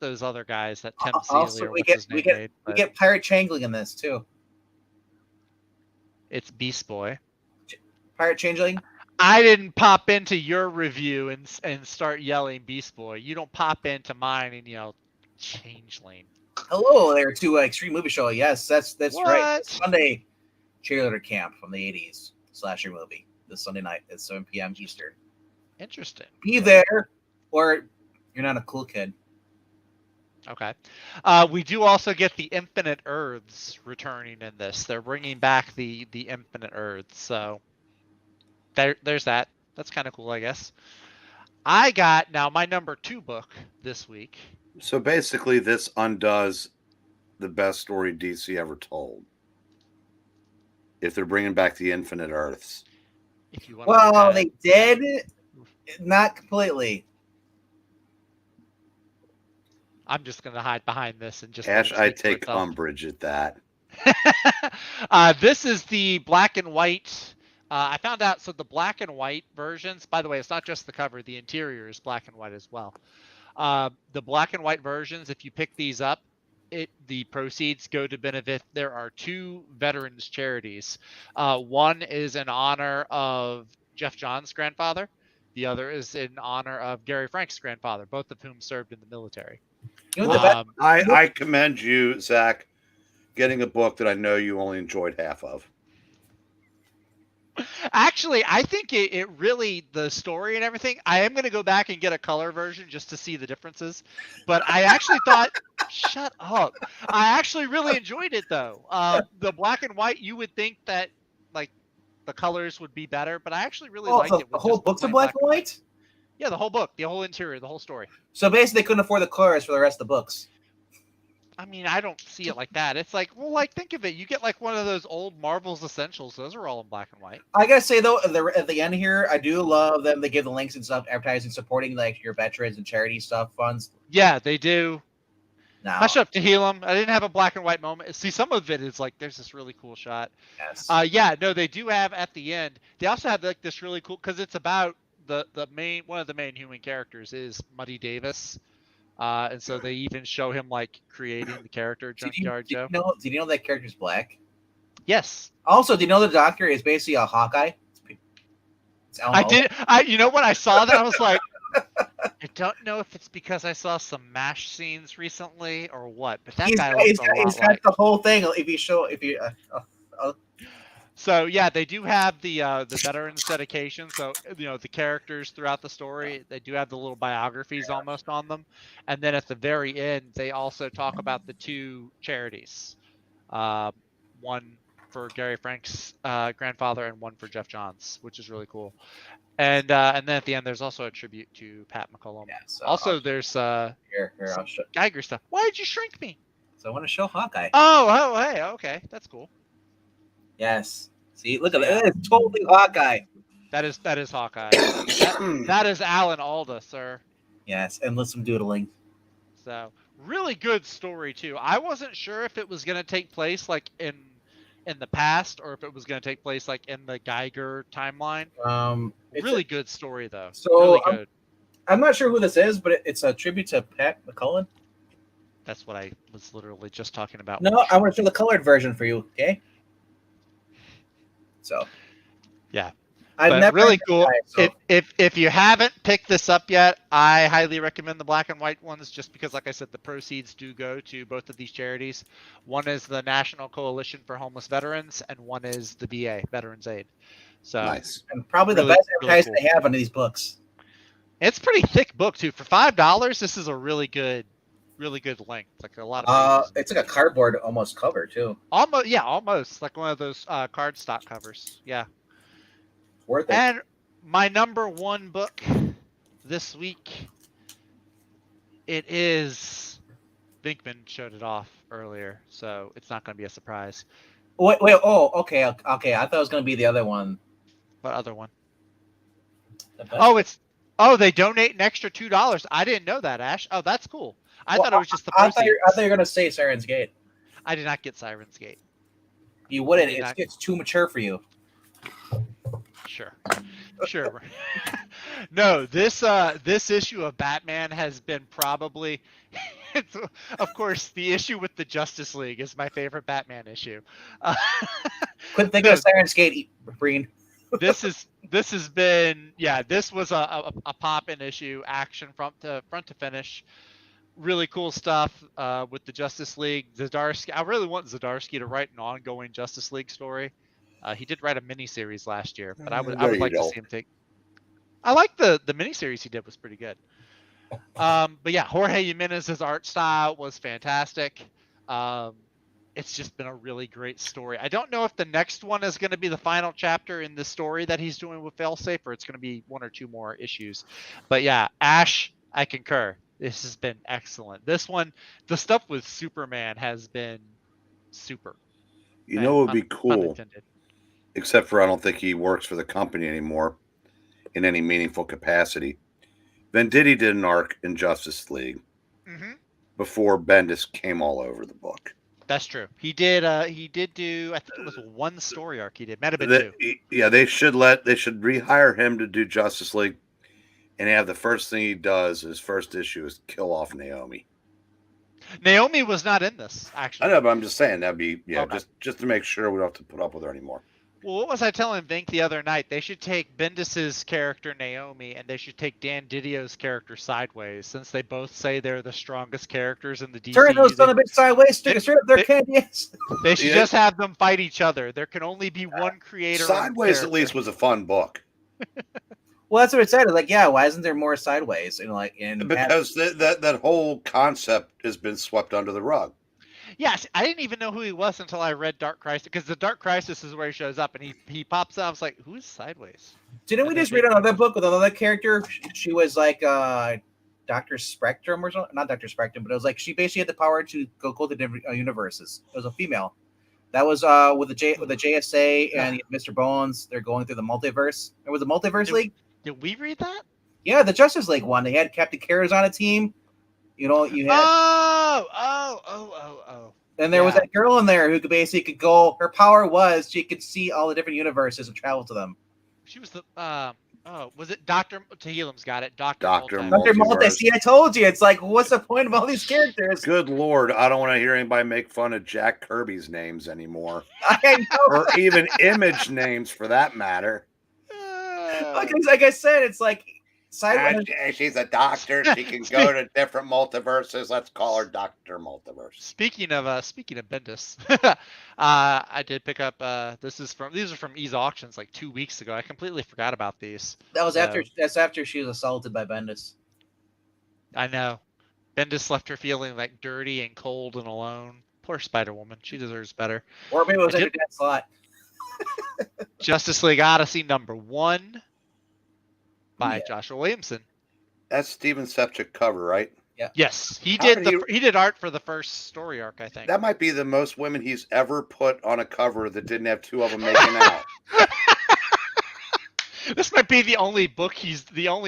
S3: those other guys that Tim Seeley
S1: also,
S3: or
S1: we
S3: what's his name made.
S1: We get Pirate Changeling in this too.
S3: It's Beast Boy.
S1: Pirate Changeling.
S3: I didn't pop into your review and start yelling Beast Boy. You don't pop into mine and yell Changeling.
S1: Hello there to Extreme Movie Show. Yes, that's
S3: What?
S1: right. Sunday cheerleader camp from the 80s slasher movie this Sunday night at 7 p.m. Eastern.
S3: Interesting.
S1: Be there, or you're not a cool kid.
S3: Okay. We do also get the Infinite Earths returning in this. They're bringing back the Infinite Earths. So there's that. That's kind of cool, I guess. I got now my number 2 book this week.
S2: So basically, this undoes the best story DC ever told. If they're bringing back the Infinite Earths.
S3: If you want.
S1: Well, they did, not completely.
S3: I'm just going to hide behind this and just.
S2: Ash, I take umbrage at that.
S3: This is the black and white. I found out, so the black and white versions, by the way, it's not just the cover, the interior is black and white as well. The black and white versions, if you pick these up, the proceeds go to benefit. There are 2 veterans charities. One is in honor of Jeff John's grandfather. The other is in honor of Gary Frank's grandfather, both of whom served in the military.
S2: I commend you, Zach, getting a book that I know you only enjoyed half of.
S3: Actually, I think it really, the story and everything, I am going to go back and get a color version just to see the differences. But I actually thought, shut up. I actually really enjoyed it, though. The black and white, you would think that, like, the colors would be better, but I actually really liked it.
S1: The whole book's in black and white?
S3: Yeah, the whole book, the whole interior, the whole story.
S1: So basically, they couldn't afford the colors for the rest of the books.
S3: I mean, I don't see it like that. It's like, well, like, think of it. You get like one of those old Marvel's Essentials. Those are all in black and white.
S1: I gotta say though, at the end here, I do love them. They give the links and stuff, advertising, supporting like your veterans and charity stuff funds.
S3: Yeah, they do.
S1: Now,
S3: Hush up to heal them. I didn't have a black and white moment. See, some of it is like there's this really cool shot.
S1: Yes.
S3: Yeah, no, they do have at the end. They also have like this really cool because it's about the main one of the main human characters is Muddy Davis. And so they even show him like creating the character Junkyard Joe.
S1: Did you know that character's black?
S3: Yes.
S1: Also, do you know the Doctor is basically a Hawkeye? It's Alan
S3: I
S1: Alda.
S3: did. You know, when I saw that, I was like, I don't know if it's because I saw some MASH scenes recently or what, but that guy looks a lot
S1: He's got
S3: like.
S1: the whole thing.
S3: So yeah, they do have the veterans dedication. So the characters throughout the story, they do have the little biographies almost on them, and then at the very end, they also talk about the two charities, one for Gary Frank's grandfather and one for Jeff Johns, which is really cool. And then at the end, there's also a tribute to Pat McCollum.
S1: Yeah, so
S3: also, there's
S1: here I'll show.
S3: Geiger stuff. Why did you shrink me?
S1: So I want to show Hawkeye.
S3: Oh, hey, okay, that's cool.
S1: Yes. See, look at that. It's totally Hawkeye.
S3: That is Hawkeye. that is Alan Alda, sir.
S1: Yes, and with some doodling.
S3: So really good story too. I wasn't sure if it was gonna take place like in the past or if it was gonna take place like in the Geiger timeline. Really good story though.
S1: So
S3: really good.
S1: I'm not sure who this is, but it's a tribute to Pat McCullen.
S3: That's what I was literally just talking about.
S1: No, I want to show the colored version for you. Okay. So.
S3: Yeah.
S1: I've never
S3: really cool.
S1: Guy, so.
S3: If you haven't picked this up yet, I highly recommend the black and white ones just because, like I said, the proceeds do go to both of these charities. One is the National Coalition for Homeless Veterans, and one is the VA, Veterans Aid. So
S2: nice.
S1: And probably the best advertising they have on these books. It's
S3: a pretty thick book too. For $5, this is a really good length. Like a lot of pages.
S1: It's like a cardboard almost cover too.
S3: Almost like one of those cardstock covers. Yeah.
S1: Worth it.
S3: And my number one book this week, it is Vinkman showed it off earlier, so it's not going to be a surprise.
S1: Wait. Oh, okay. I thought it was going to be the other one.
S3: What other one? They donate an extra $2. I didn't know that, Ash. Oh, that's cool. I thought it was just the proceeds.
S1: I thought you were going to say Siren's Gate.
S3: I did not get Siren's Gate.
S1: You wouldn't. It's too mature for you.
S3: Sure. No, this issue of Batman has been probably, of course, the issue with the Justice League is my favorite Batman issue.
S1: Couldn't think of Siren's Gate, Breen.
S3: This has been, this was a pop-in issue, action front to finish. Really cool stuff with the Justice League. Zdarsky, I really want Zdarsky to write an ongoing Justice League story. He did write a miniseries last year, but I would like to see him take. I like the miniseries he did was pretty good. But yeah, Jorge Jimenez's art style was fantastic. It's just been a really great story. I don't know if the next one is going to be the final chapter in the story that he's doing with Failsafe, or it's going to be one or two more issues. But yeah, Ash, I concur. This has been excellent. This one, the stuff with Superman has been super.
S2: You know, it would be cool. Except for I don't think he works for the company anymore in any meaningful capacity. Venditti did an arc in Justice League before Bendis came all over the book.
S3: That's true. He did do, I think it was one story arc he did. Might have been two.
S2: Yeah, they should rehire him to do Justice League and have the first thing he does, his first issue, is kill off Naomi.
S3: Naomi was not in this, actually.
S2: I know, but I'm just saying that'd be just to make sure we don't have to put up with her anymore.
S3: Well, what was I telling Vink the other night? They should take Bendis's character Naomi, and they should take Dan Didio's character Sideways, since they both say they're the strongest characters in the DC.
S1: Turn those son of a bitch sideways, straight up their canyons.
S3: They should just have them fight each other. There can only be one creator.
S2: Sideways, at least, was a fun book.
S1: Well, that's what it said. It's like, why isn't there more Sideways?
S2: Because that whole concept has been swept under the rug.
S3: Yes, I didn't even know who he was until I read Dark Crisis, because the Dark Crisis is where he shows up, and he pops up. I was like, who's Sideways?
S1: Didn't we just read another book with another character? She was like Dr. Spectrum or something. Not Dr. Spectrum, but it was like she basically had the power to go to different universes. It was a female. That was with the JSA and Mr. Bones. They're going through the multiverse. There was a multiverse league.
S3: Did we read that?
S1: Yeah, the Justice League one. They had Captain Carrot on a team. You had.
S3: Oh.
S1: And there was that girl in there who could go. Her power was she could see all the different universes and travel to them.
S3: She was the was it Dr. Tahilim's got it? Dr.
S1: Multiverse. See, I told you. It's like, what's the point of all these characters?
S2: Good Lord, I don't want to hear anybody make fun of Jack Kirby's names anymore.
S1: I know.
S2: Or even Image names, for that matter.
S1: Like I said, it's like
S2: She's a doctor. She can go to different multiverses. Let's call her Dr. Multiverse.
S3: Speaking of Bendis, I did pick up. These are from Ease Auctions like 2 weeks ago. I completely forgot about these.
S1: That's after she was assaulted by Bendis.
S3: I know. Bendis left her feeling like dirty and cold and alone. Poor Spider-Woman. She deserves better.
S1: Or maybe it was in her dead slot.
S3: Justice League Odyssey #1 by Joshua Williamson.
S2: That's Steven Sepchik cover, right?
S1: Yeah.
S3: Yes, he did art for the first story arc, I think.
S2: That might be the most women he's ever put on a cover that didn't have two of them making out.
S3: This might be the only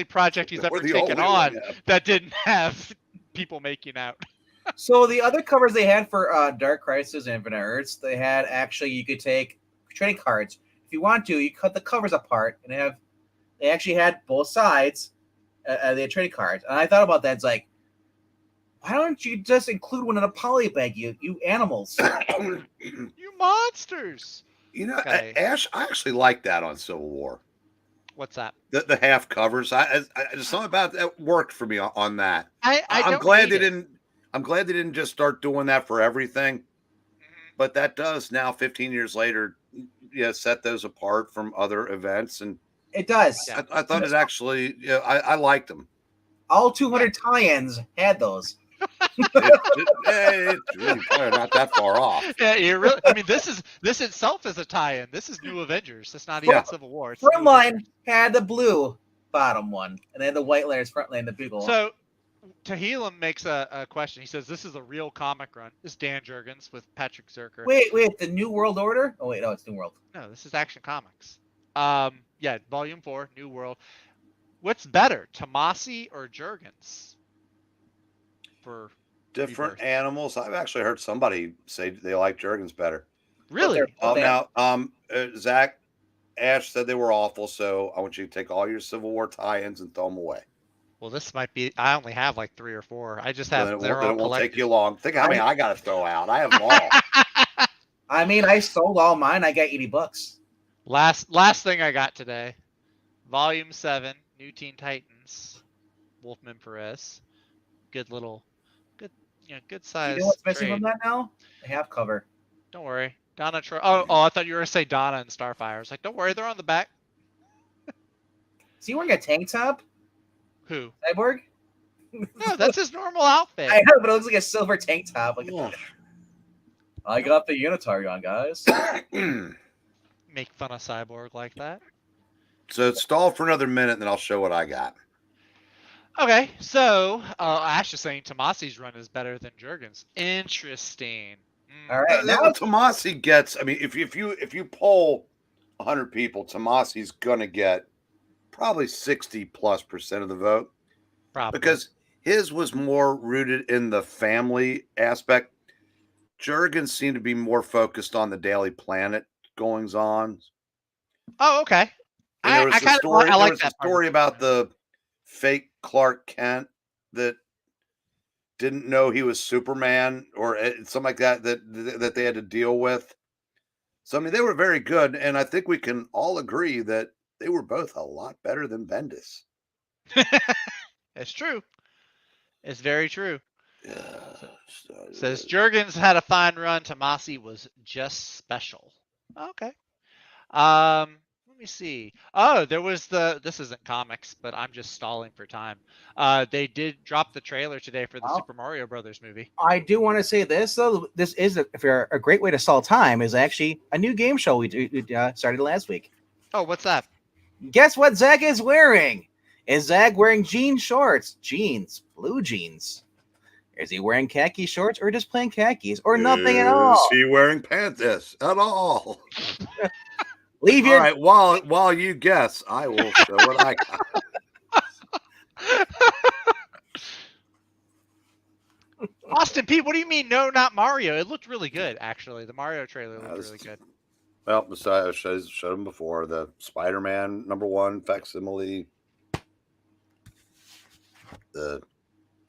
S3: project he's ever taken on that didn't have people making out.
S1: So the other covers they had for Dark Crisis and Infinite Earths, they had you could take trading cards. If you want to, you cut the covers apart and they actually had both sides. They had trading cards, and I thought about that. It's like, why don't you just include one in a poly bag, you animals?
S3: You monsters!
S2: Ash, I actually like that on Civil War.
S3: What's that?
S2: The half covers. I just something about that worked for me on that.
S3: I'm
S2: glad they didn't. I'm glad they didn't just start doing that for everything. Mm-hmm. But that does now, 15 years later, set those apart from other events, and
S1: it does.
S2: I thought it actually. I liked them.
S1: All 200 tie-ins had those.
S2: It's really probably not that far off.
S3: Yeah, I mean, this itself is a tie-in. This is New Avengers. It's not even Civil War.
S1: Frontline had the blue bottom one, and then the white layers Frontline, the big one.
S3: So, Tahilem makes a question. He says, "This is a real comic run." This is Dan Jurgens with Patrick Zerker.
S1: Wait, the New World Order? Oh wait, no, it's New World.
S3: No, this is Action Comics. Volume 4, New World. What's better, Tomasi or Jurgens? For
S2: different animals. I've actually heard somebody say they like Jurgens better.
S3: Really?
S2: Zach Ash said they were awful, so I want you to take all your Civil War tie-ins and throw them away.
S3: Well, this might be. I only have like 3 or 4. I just have.
S2: Then it won't take you long. Think how many I got to throw out. I have them all.
S1: I mean, I sold all mine. I got $80.
S3: Last thing I got today, Volume 7, New Teen Titans, Wolfman Perez. Good size.
S1: You know what's missing from that now? The half cover.
S3: Don't worry, Donna Troy. Oh, I thought you were gonna say Donna and Starfire. I was like, don't worry, they're on the back.
S1: Is he wearing a tank top?
S3: Who?
S1: Cyborg?
S3: No, that's his normal outfit.
S1: I know, but it looks like a silver tank top. I got the unitary on, guys.
S3: Make fun of Cyborg like that.
S2: So stall for another minute, and then I'll show what I got.
S3: Okay, so Ash is saying Tomasi's run is better than Jurgens. Interesting.
S1: All right,
S2: now Tomasi gets. I mean, if you poll 100 people, Tomasi's gonna get probably 60+% of the vote.
S3: Probably
S2: because his was more rooted in the family aspect. Jurgens seemed to be more focused on the Daily Planet goings on.
S3: Oh, okay.
S2: And there was a story about the fake Clark Kent that didn't know he was Superman or something like that they had to deal with. So, I mean, they were very good. And I think we can all agree that they were both a lot better than Bendis.
S3: It's true. It's very true. Says Jurgens had a fine run. Tomasi was just special. Okay. Let me see. Oh, there was this isn't comics, but I'm just stalling for time. They did drop the trailer today for the Super Mario Brothers movie.
S1: I do want to say this, though. This is a great way to stall time. Is actually a new game show we started last week.
S3: Oh, what's that?
S1: Guess what Zach is wearing? Is Zach wearing jean shorts? Jeans. Blue jeans. Is he wearing khaki shorts or just plain khakis? Or nothing at all?
S2: Is he wearing pants at all?
S1: Leave your...
S2: All right, while you guess, I will show what I got.
S3: Austin P, what do you mean no, not Mario? It looked really good, actually. The Mario trailer looked really good.
S2: Well, I showed them before. The Spider-Man #1 facsimile. The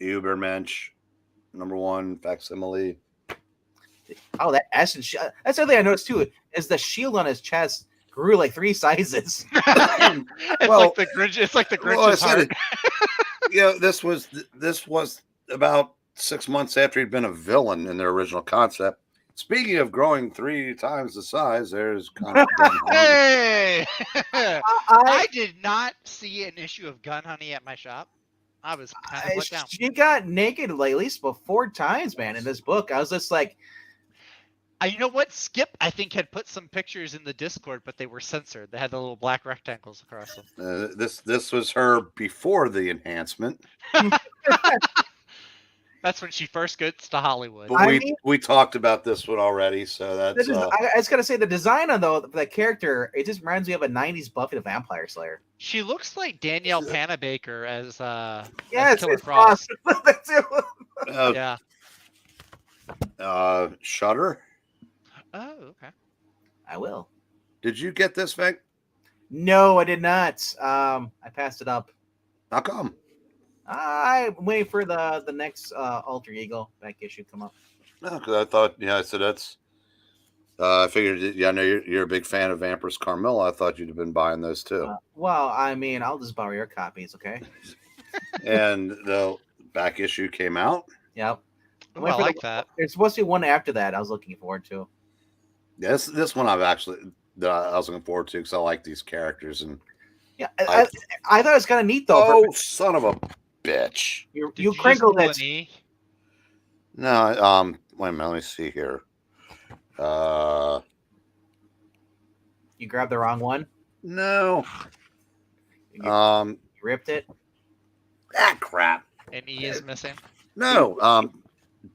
S2: Ubermensch #1 facsimile.
S1: Oh, that essence. That's the other thing I noticed too. Is the shield on his chest grew like 3 sizes.
S3: It's
S2: Well,
S3: like the Grinch. It's like the
S2: well, I
S3: Grinch's
S2: said
S3: heart.
S2: this was about 6 months after he'd been a villain in their original concept. Speaking of growing 3 times the size, there's Gun Honey.
S3: Hey!
S1: I,
S3: I did not see an issue of Gun Honey at my shop. I was kind of let down.
S1: she got naked like at least 4 times, man, in this book. I was just like,
S3: You know what? Skip, I think, had put some pictures in the Discord, but they were censored. They had the little black rectangles across them.
S2: This was her before the enhancement.
S3: That's when she first gets to Hollywood.
S2: But we talked about this one already, so that's.
S1: I just gotta say the design on that character, it just reminds me of a '90s Buffy the Vampire Slayer.
S3: She looks like Danielle Panabaker as
S1: Killer
S3: Frost.
S1: Yeah.
S2: Shudder.
S3: Oh, okay.
S1: I will.
S2: Did you get this, Vic?
S1: No, I did not. I passed it up.
S2: How come?
S1: I'm waiting for the next Alter Ego back issue come up.
S2: No, because I thought, so that's. I figured, I know you're a big fan of Empress Carmilla. I thought you'd have been buying those too.
S1: Well, I mean, I'll just borrow your copies, okay?
S2: And the back issue came out.
S1: Yep.
S3: Ooh, I like that.
S1: There's supposed to be one after that. I was looking forward to.
S2: Yes, this one I was looking forward to because I like these characters and.
S1: Yeah, I thought it was kind of neat though.
S2: Oh, son of a bitch!
S1: You crinkled it.
S2: No, wait a minute. Let me see here.
S1: You grabbed the wrong one.
S2: No.
S1: You ripped it.
S2: Ah, crap.
S3: And E is missing.
S2: No.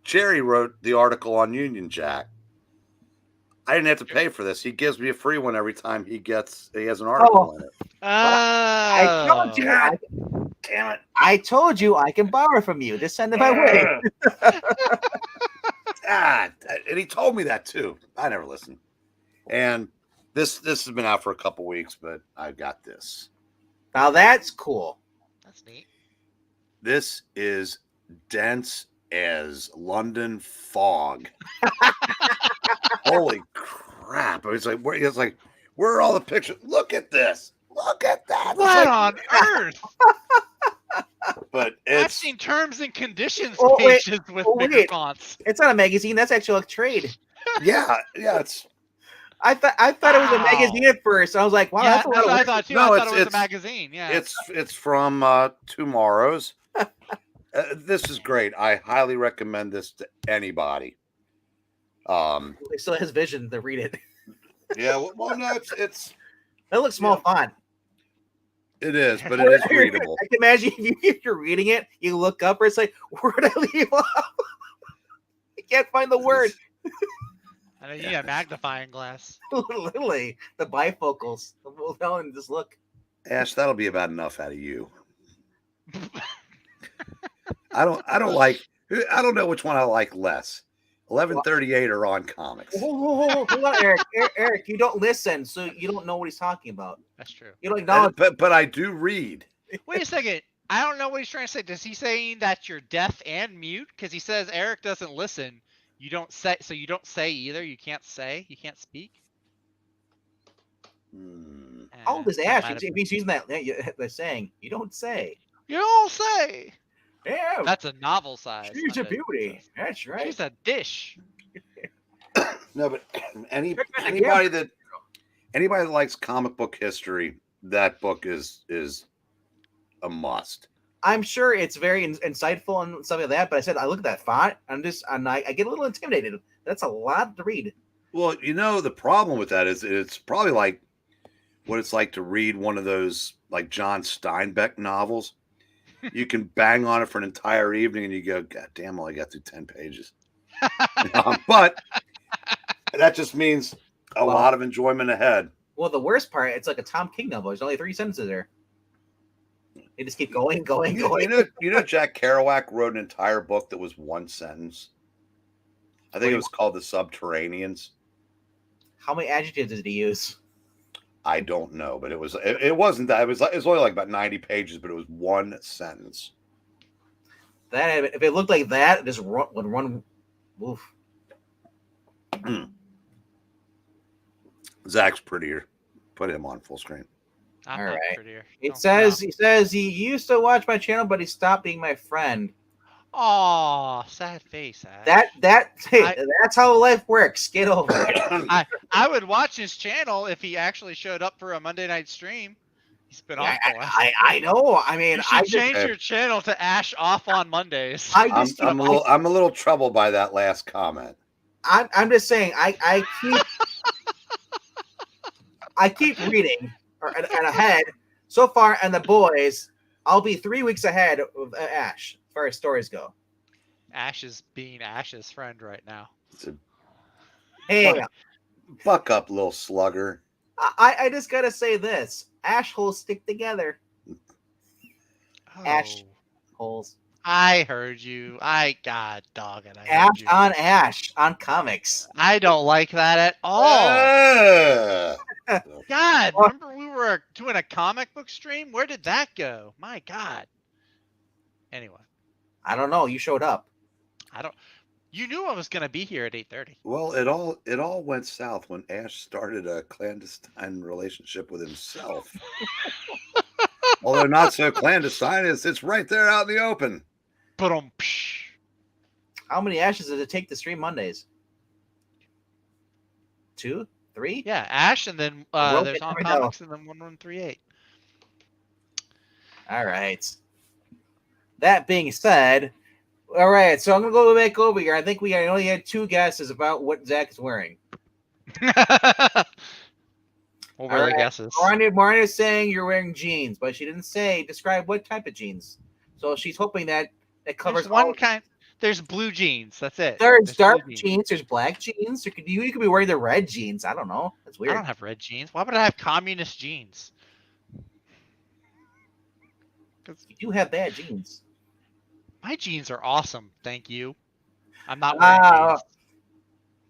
S2: Jerry wrote the article on Union Jack. I didn't have to pay for this. He gives me a free one every time he has an article in it.
S1: I told you.
S2: Damn it.
S1: I told you I can borrow from you. Just send it my way.
S2: And he told me that too. I never listened. And this has been out for a couple weeks, but I got this.
S1: Now that's cool.
S3: That's neat.
S2: This is dense as London fog. Holy crap. It's like, where are all the pictures? Look at this. Look at that.
S3: What on earth?
S2: But
S3: I've seen terms and conditions
S1: wait,
S3: pages with bigger fonts.
S1: It's not a magazine. That's actually a trade.
S2: Yeah. It's.
S1: I thought it was a magazine at first. I was like, wow, that's
S3: what I thought too.
S2: No,
S3: I thought it was a magazine. Yeah.
S2: It's from Tomorrow's. This is great. I highly recommend this to anybody.
S1: It still has vision to read it.
S2: Yeah, well, no, it's.
S1: That looks small font.
S2: It is, but it is readable.
S1: I can imagine if you're reading it, you look up, or it's like, where did I leave off? I can't find the word.
S3: I know you got a magnifying glass.
S1: Literally, the bifocals. We'll tell and just look.
S2: Ash, that'll be about enough out of you. I don't know which one I like less. 1138 or On Comics.
S1: Hold on, Eric. Eric, you don't listen, so you don't know what he's talking about.
S3: That's true.
S1: You don't acknowledge.
S2: But I do read.
S3: Wait a second. I don't know what he's trying to say. Does he saying that you're deaf and mute? Because he says Eric doesn't listen. You don't say, so you don't say either. You can't say. You can't speak.
S1: How old is Ash? If he's using that saying, you don't say.
S3: You don't say.
S1: Yeah.
S3: That's a novel size.
S1: She's a beauty. That's right.
S3: She's a dish.
S2: No, but anybody that likes comic book history, that book is a must.
S1: I'm sure it's very insightful and stuff like that. But I said, I look at that font, I get a little intimidated. That's a lot to read.
S2: Well, the problem with that is it's probably like what it's like to read one of those like John Steinbeck novels. You can bang on it for an entire evening and you go, God damn, I got through 10 pages. But that just means a lot of enjoyment ahead.
S1: Well, the worst part, it's like a Tom King novel. There's only 3 sentences there. They just keep going.
S2: You know, Jack Kerouac wrote an entire book that was 1 sentence. I think it was called The Subterraneans.
S1: How many adjectives did he use?
S2: I don't know, but it wasn't that. It was only like about 90 pages, but it was 1 sentence.
S1: That if it looked like that, it just would run. Oof.
S2: Zach's prettier. Put him on full screen.
S3: I'm
S1: All
S3: not
S1: right.
S3: prettier.
S1: It
S3: Don't
S1: says
S3: stop.
S1: he says he used to watch my channel, but he stopped being my friend.
S3: Aw, sad face, Ash.
S1: That's how life works. Get over it.
S3: I would watch his channel if he actually showed up for a Monday night stream. He's been off the last.
S1: I know. I mean,
S3: You should
S1: I just
S3: change your channel to Ash off on Mondays.
S1: I just
S2: I'm a little troubled by that last comment.
S1: I'm just saying I keep reading and ahead. So far, and the boys, I'll be 3 weeks ahead of Ash as far as stories go.
S3: Ash is being Ash's friend right now.
S1: Hey,
S2: Buck up, little slugger.
S1: I just gotta say this: Ash holes stick together.
S3: Oh,
S1: Ash holes.
S3: I heard you. God dog it. I heard
S1: Ash
S3: you.
S1: on Ash on comics.
S3: I don't like that at all. God, remember we were doing a comic book stream? Where did that go? My God. Anyway,
S1: I don't know. You showed up.
S3: You knew I was gonna be here at 8:30.
S2: Well, it all went south when Ash started a clandestine relationship with himself. Although not so clandestine, it's right there out in the open.
S1: How many Ashes does it take to stream Mondays? 2, 3?
S3: Yeah, Ash, and then there's on comics, and then 1138.
S1: All right. That being said, all right. So I'm gonna go back over here. I think we only had 2 guesses about what Zach is wearing.
S3: What were the guesses?
S1: Marnie is saying you're wearing jeans, but she didn't describe what type of jeans. So she's hoping that covers
S3: There's one kind. There's blue jeans. That's it.
S1: There's dark jeans. There's black jeans. You could be wearing the red jeans. I don't know. That's weird.
S3: I don't have red jeans. Why would I have communist jeans?
S1: You do have bad jeans.
S3: My jeans are awesome. Thank you. I'm not wearing jeans.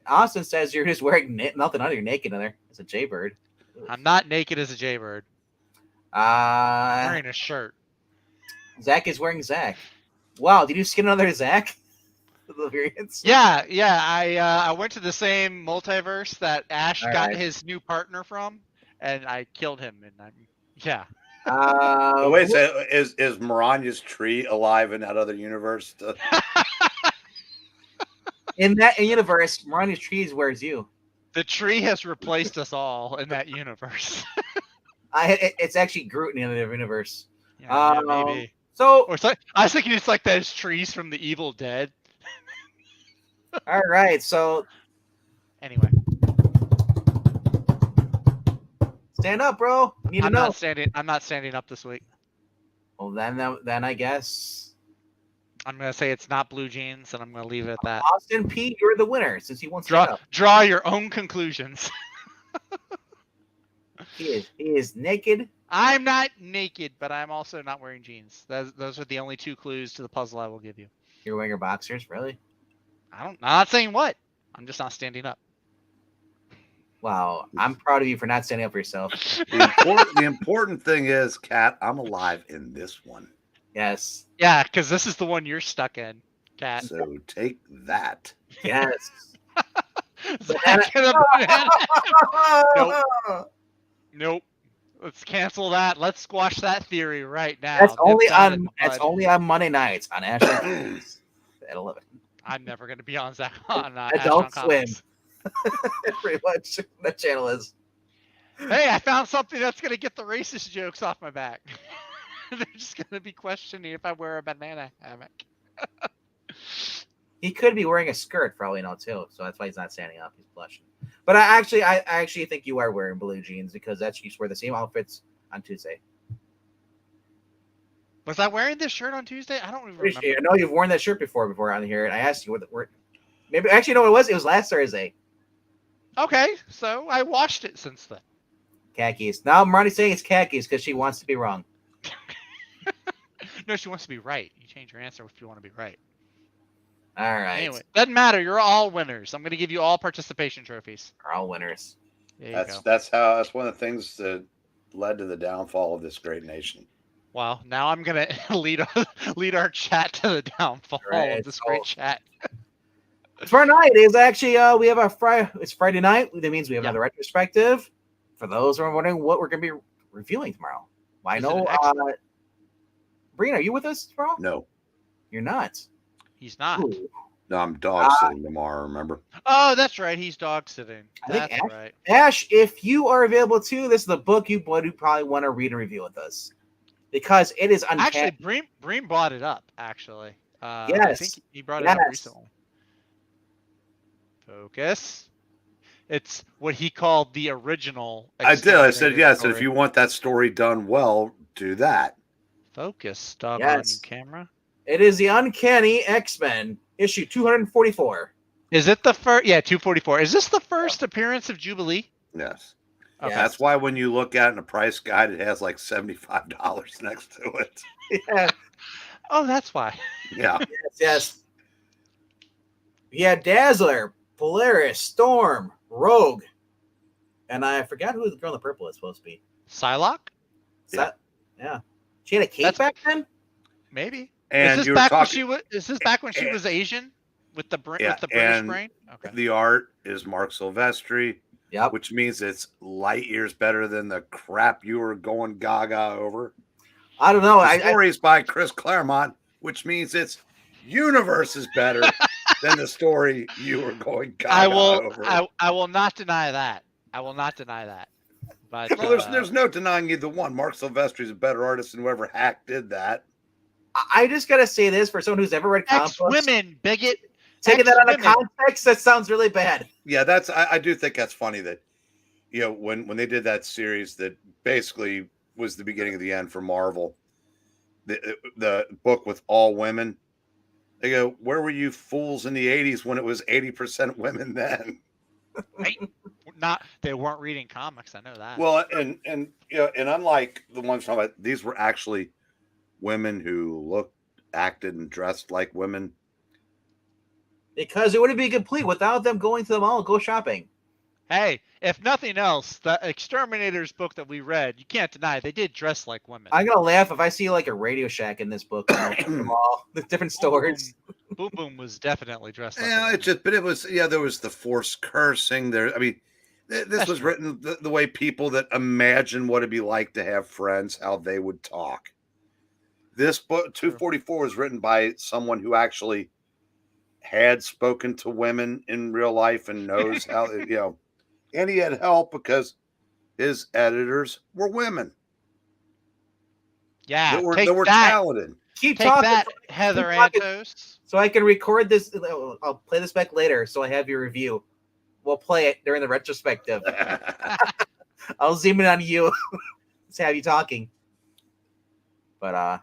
S1: Austin says you're just wearing nothing under. You're naked in there. It's a jaybird.
S3: I'm not naked as a jaybird. I'm wearing a shirt.
S1: Zach is wearing Zach. Wow, did you skin another Zach?
S3: Yeah. I went to the same multiverse that Ash got his new partner from, and I killed him. And
S2: Wait, so is Miranya's tree alive in that other universe?
S1: In that universe, Miranya's tree wears you.
S3: The tree has replaced us all in that universe.
S1: It's actually Groot in the other universe.
S3: Yeah, maybe.
S1: So
S3: I was thinking it's like those trees from the Evil Dead.
S1: All right. So
S3: anyway,
S1: stand up, bro. You need to know.
S3: I'm not standing up this week.
S1: Well, then I guess
S3: I'm gonna say it's not blue jeans, and I'm gonna leave it at that.
S1: Austin P, you're the winner since he won't stand up.
S3: Draw your own conclusions.
S1: He is naked.
S3: I'm not naked, but I'm also not wearing jeans. Those are the only 2 clues to the puzzle I will give you.
S1: You're wearing your boxers, really?
S3: I'm not saying what. I'm just not standing up.
S1: Wow, I'm proud of you for not standing up for yourself.
S2: The important thing is, Kat, I'm alive in this one.
S1: Yes.
S3: Yeah, because this is the one you're stuck in, Kat.
S2: So take that.
S1: Yes.
S3: Nope. Let's cancel that. Let's squash that theory right now.
S1: That's only on Monday nights on Ash at 11.
S3: I'm never going to be on Zach on
S1: Adult Swim.
S3: Comics.
S1: Pretty much that channel is.
S3: Hey, I found something that's going to get the racist jokes off my back. They're just going to be questioning if I wear a banana hammock.
S1: He could be wearing a skirt, probably now too. So that's why he's not standing up. He's blushing. But I actually think you are wearing blue jeans because that's you wear the same outfits on Tuesday.
S3: Was I wearing this shirt on Tuesday? I don't even remember.
S1: I know you've worn that shirt before on here, and I asked you what maybe actually no, it was last Thursday.
S3: Okay, so I washed it since then.
S1: Khakis. Now Marty's saying it's khakis because she wants to be wrong.
S3: No, she wants to be right. You change your answer if you want to be right.
S1: All right.
S3: Anyway, doesn't matter. You're all winners. I'm going to give you all participation trophies.
S1: We're all winners.
S2: That's one of the things that led to the downfall of this great nation.
S3: Well, now I'm going to lead our chat to the downfall of this great chat.
S1: Tomorrow night is actually we have it's Friday night. That means we have another retrospective. for those who are wondering what we're going to be reviewing tomorrow. Well, I
S3: Is it
S1: know,
S3: an excellent-
S1: Breen, are you with us tomorrow?
S2: No,
S1: You're not.
S3: He's not.
S1: Ooh.
S2: no, I'm dog sitting tomorrow. Remember?
S3: Oh, that's right. He's dog sitting.
S1: I think
S3: That's right.
S1: Ash, if you are available too, this is the book you would probably want to read and review with us because it is uncanny.
S3: Actually, Bream brought it up. Actually, I
S1: Yes.
S3: think he brought it up
S1: Yes.
S3: recently. Focus. It's what he called the original.
S2: I did. I said
S3: Exterminator
S2: yes.
S3: story.
S2: If you want that story done well, do that.
S3: Focus, doggone
S1: Yes.
S3: you, camera.
S1: It is the Uncanny X-Men, issue 244.
S3: Is it the first? Yeah, 244. Is this the first appearance of Jubilee?
S2: Yes.
S3: Okay.
S1: Yes.
S2: That's why when you look at it in a price guide, it has like $75 next to it.
S1: Yeah.
S3: Oh, that's why.
S2: Yeah.
S1: Yes. Yeah, Dazzler, Polaris, Storm, Rogue, and I forgot who the girl in the purple is supposed to be.
S3: Psylocke?
S1: Yeah. She had a cape
S3: That's-
S1: back then?
S3: Maybe.
S2: And
S3: is
S2: you
S3: this
S2: were
S3: back when
S2: talking.
S3: she was? Is this back when she was Asian with the
S2: Yeah,
S3: with the British
S2: and
S3: brain? Okay.
S2: The art is Mark Silvestri,
S1: Yep.
S2: which means it's light years better than the crap you were going gaga over.
S1: I don't know.
S2: The story is by Chris Claremont, which means its universe is better than the story you were going gaga over.
S3: I will not deny that. I will not deny that. But
S2: Well, there's no denying either one. Mark Silvestri is a better artist than whoever Hack did that.
S1: I just gotta say this for someone who's never read comic books.
S3: Ex-women, bigot.
S1: Taking that out of
S3: Ex-women.
S1: context, that sounds really bad.
S2: Yeah, I do think that's funny that, you know, when they did that series that basically was the beginning of the end for Marvel, the book with all women, they go, where were you fools in the 80s when it was 80% women then?
S3: They weren't reading comics. I know that.
S2: Well, and you know, and unlike the ones from about, these were actually women who looked, acted, and dressed like women.
S1: Because it wouldn't be complete without them going to the mall and go shopping.
S3: Hey, if nothing else, the Exterminators book that we read, you can't deny they did dress like women.
S1: I'm gonna laugh if I see like a Radio Shack in this book. The mall, the different stores.
S3: Boom Boom was definitely dressed like a
S2: Yeah,
S3: woman.
S2: it just, but it was, yeah, there was the forced cursing there. I mean, this was written the way people that imagine what it'd be like to have friends, how they would talk. This book, 244, was written by someone who actually had spoken to women in real life and knows how, you know, and he had help because his editors were women
S3: Yeah,
S2: that were
S3: take
S2: that were
S3: that.
S2: talented.
S1: Keep
S3: Take
S1: talking
S3: that, Heather
S1: talking.
S3: Antos.
S1: so I can record this. I'll play this back later, so I have your review. We'll play it during the retrospective. I'll zoom in on you. Let's have you talking. But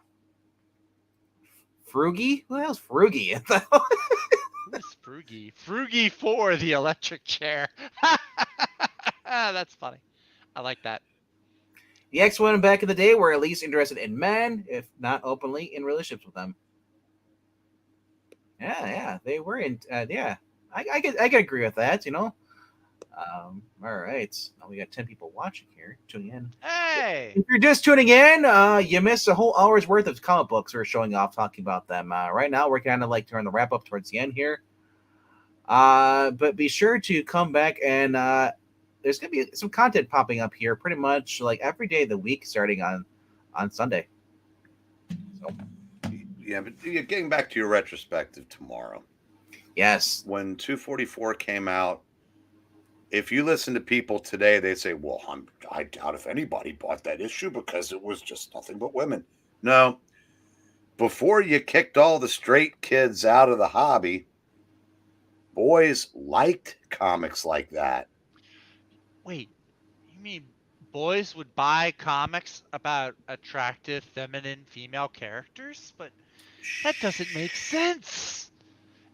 S1: Frugy? Who the hell's Frugy?
S3: Who's Frugy? Frugy for the electric chair. That's funny. I like that.
S1: The X-Men back in the day were at least interested in men, if not openly in relationships with them. Yeah, they were in. Yeah, I can agree with that. You know. All right. Now we got 10 people watching here, tuning in.
S3: Hey.
S1: If you're just tuning in, you missed a whole hour's worth of comic books we're showing off, talking about them. Right now, we're kind of like turning the wrap up towards the end here. But be sure to come back and there's gonna be some content popping up here, pretty much like every day of the week, starting on Sunday. So
S2: Yeah, but getting back to your retrospective tomorrow.
S1: yes,
S2: When 244 came out, if you listen to people today, they say, well, I doubt if anybody bought that issue because it was just nothing but women. No. Before you kicked all the straight kids out of the hobby, boys liked comics like that.
S3: Wait, you mean boys would buy comics about attractive, feminine female characters? But that doesn't make sense.